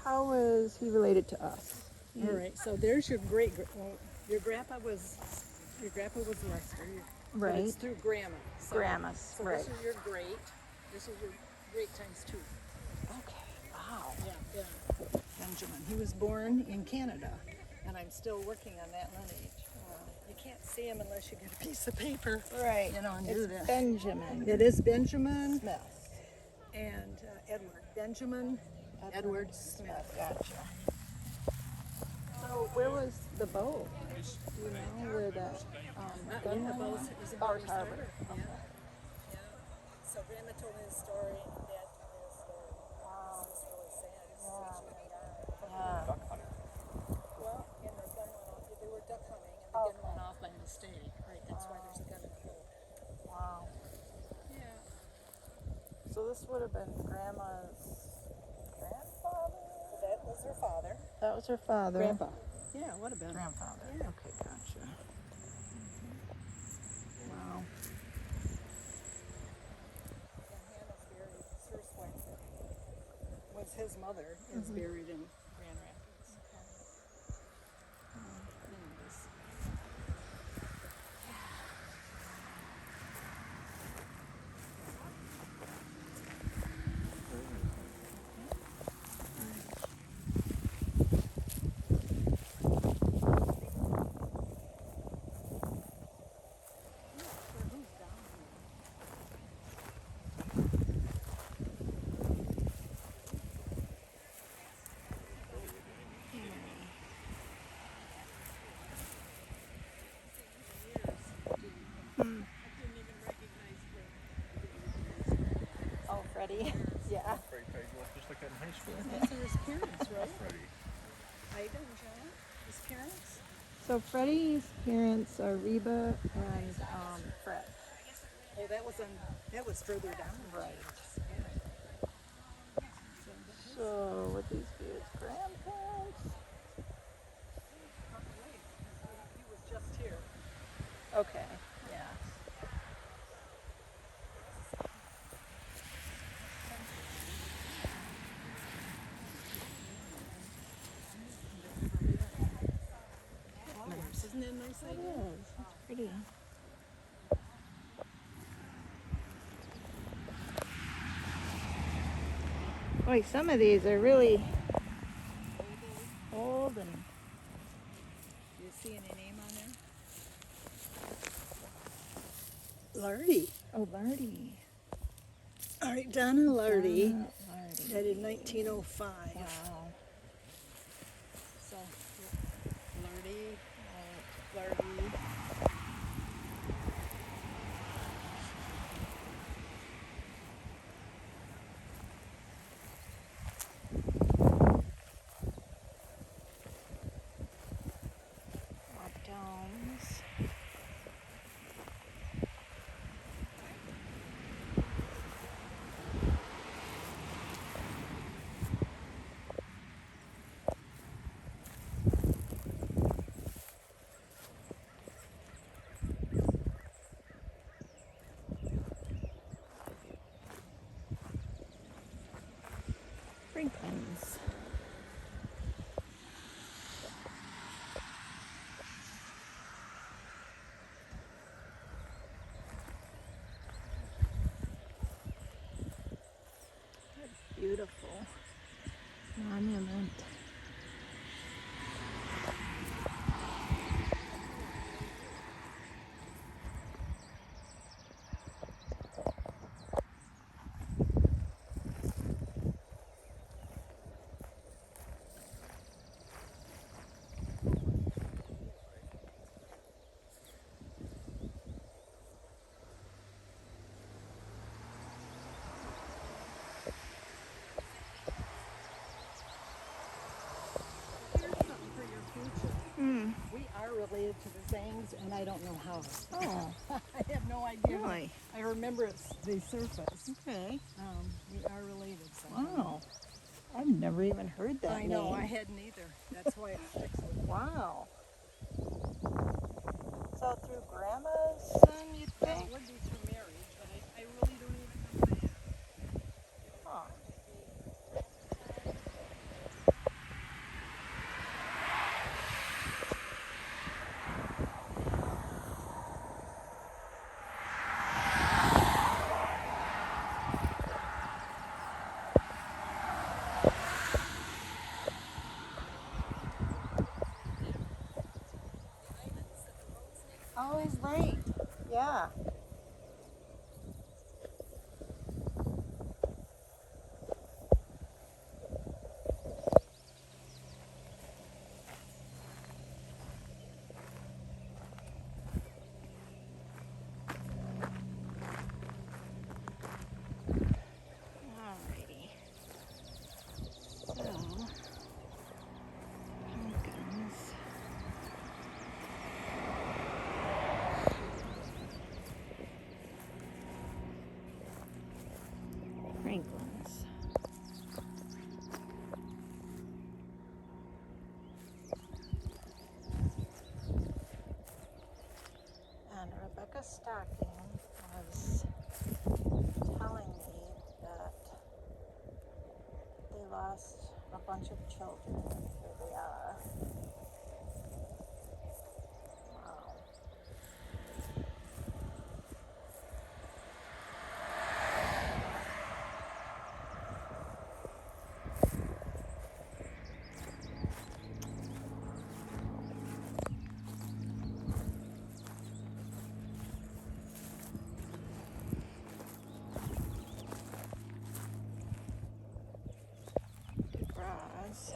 how is he related to us? All right, so there's your your grandpa was Lester, but Right. it's through grandma. So, Grandma's, so right. this is your great. This is your great times 2. Okay. Wow. Yeah. Benjamin. He was born in Canada, and I'm still working on that lineage. You can't see him unless you get a piece of paper. Right. You know, and do It's this. Benjamin It is Benjamin Smith. and Edward. Benjamin Edward Smith. Gotcha. So where was the boat? Do you know where the gun Yeah, was? it was in Bars Bars Harbor. Harbor. Yeah. So Grandma told me his story, and Dad told me his story. Wow. It's really sad. It's such a Yeah. Well, and their gun went off. They were duck hunting, and the gun went off by mistake. Right. That's why there's a gun in the boat. Wow. Yeah. So this would have been Grandma's grandfather? That was her father. That was her father. Grandpa. Yeah. What about Grandfather. Yeah. Okay, gotcha. Wow. And Hannah's buried. Sir Swanson was his mother. Is buried in Grand Rapids. Anyways. Oh, Freddie. Yeah. Just like that in high school. These are his parents, right? Freddie. Ida and John, his parents. So Freddie's parents are Reba and Fred. Oh, that was further down. Right. So, would these be his grandparents? He was just here. Okay, yeah. Flowers, isn't it nice? It is. It's pretty. Boy, some of these are really old and Do you see any name on there? Lardy. oh, Lardy. All right, Donna Lardy, Lardy. died in 1905. Wow. So, Lardy. Domes. Franklin's. Beautiful monument. Here's something for your future. We are related to the Zangs, and I don't know how. Oh, I have no idea. really? I remember it's the surface. Okay. We are related somehow. Wow. I've never even heard that I know, name. I hadn't either. That's why it sticks with me. Wow. So through grandma's son, you Well, think? it would be through marriage, but I really don't even know that. Huh. Always late. Yeah. Alrighty. So, pumpkins. Franklin's. And Rebecca Stocking was telling me that they lost a bunch of children, and here they are. Wow. Grass.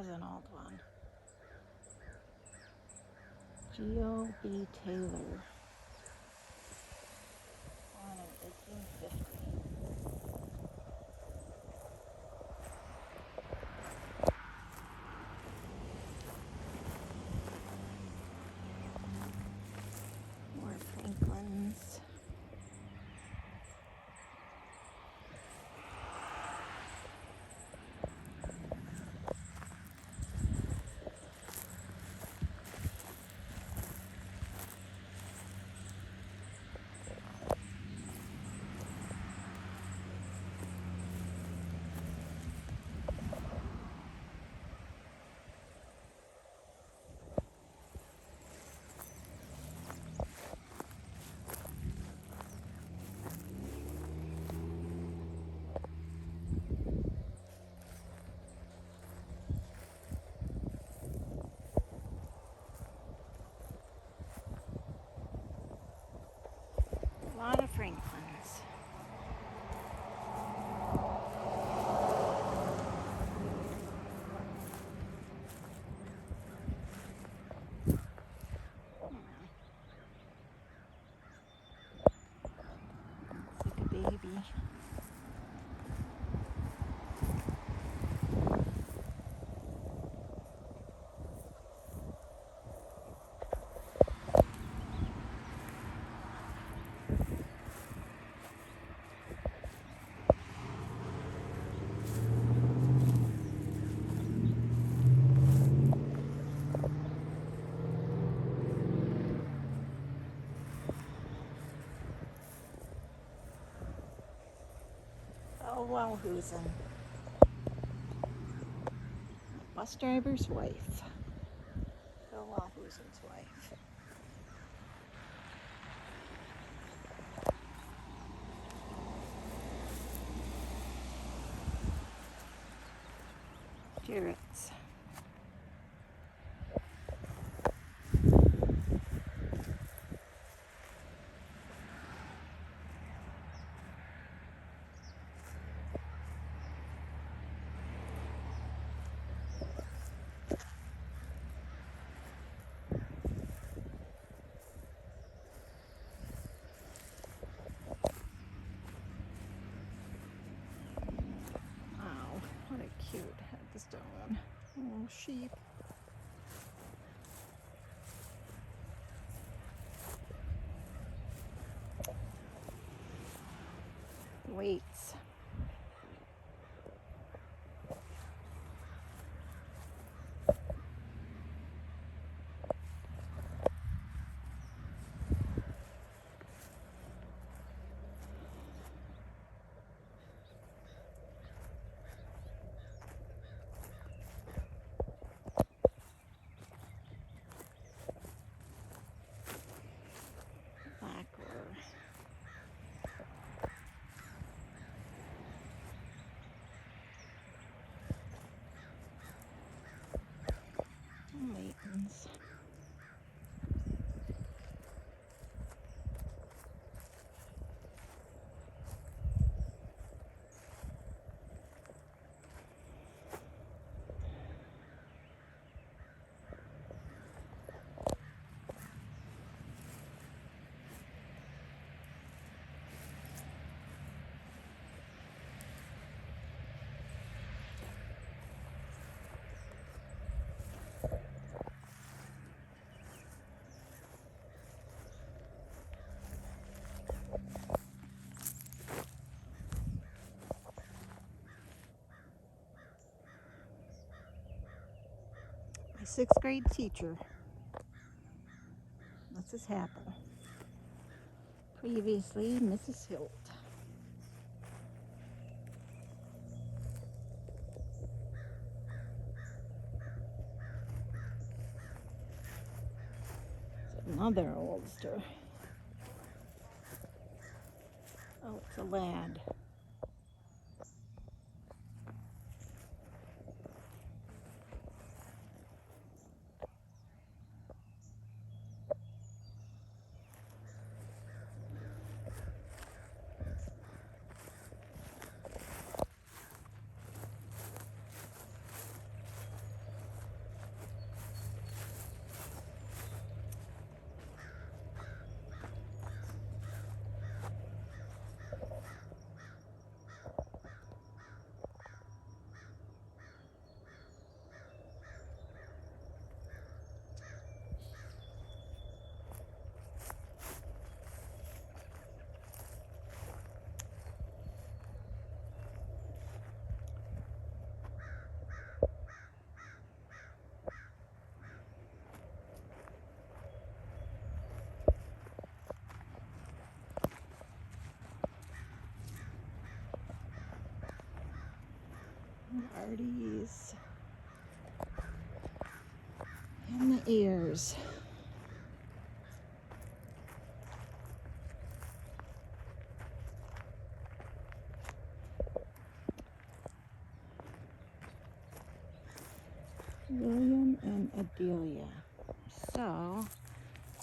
was an old one. G.O.B. Taylor. Born in 1850. More Franklins. A lot of Franklins. It's like a baby. Oh, wow, who's in? Bus driver's wife. Bill Wahoosen's wife. Jarrett's. Wow, what a cute headstone. Oh, sheep. Weights. Lacquer. Layton's. My 6th grade teacher. This has happened. Previously, Mrs. Hilt. It's another oldster. Oh, it's a lad. Artie's. And the ears. William and Adelia. So,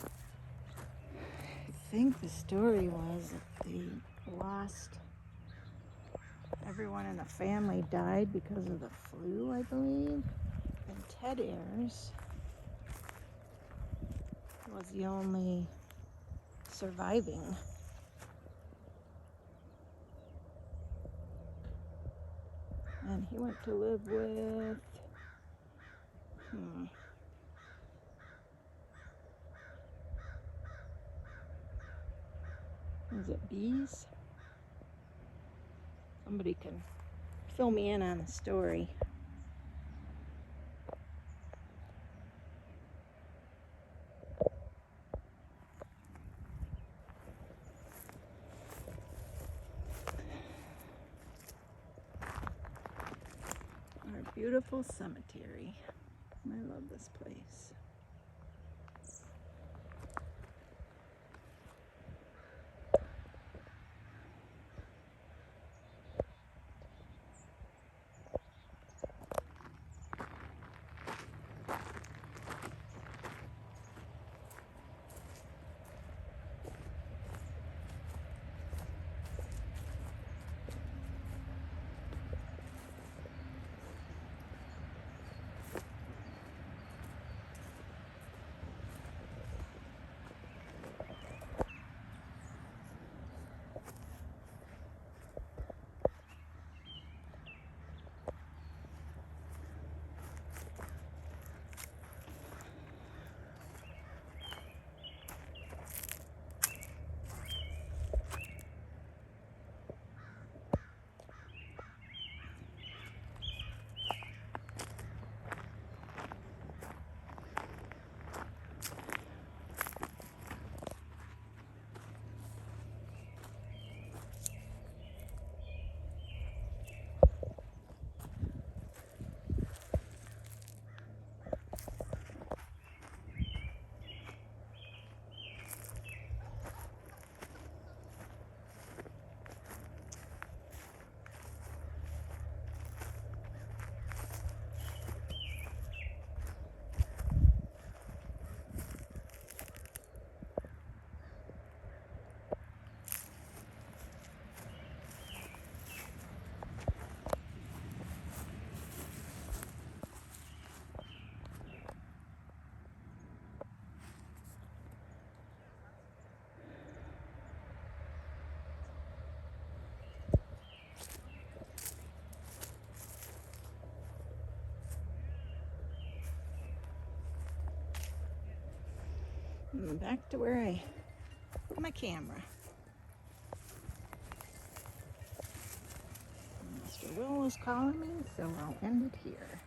I think the story was that they lost, everyone in the family died because of the flu, I believe. And Ted Ayers was the only surviving. And he went to live with, is it bees? Somebody can fill me in on the story. Our beautiful cemetery. I love this place. Back to where I put my camera. Mr. Will is calling me, so I'll end it here.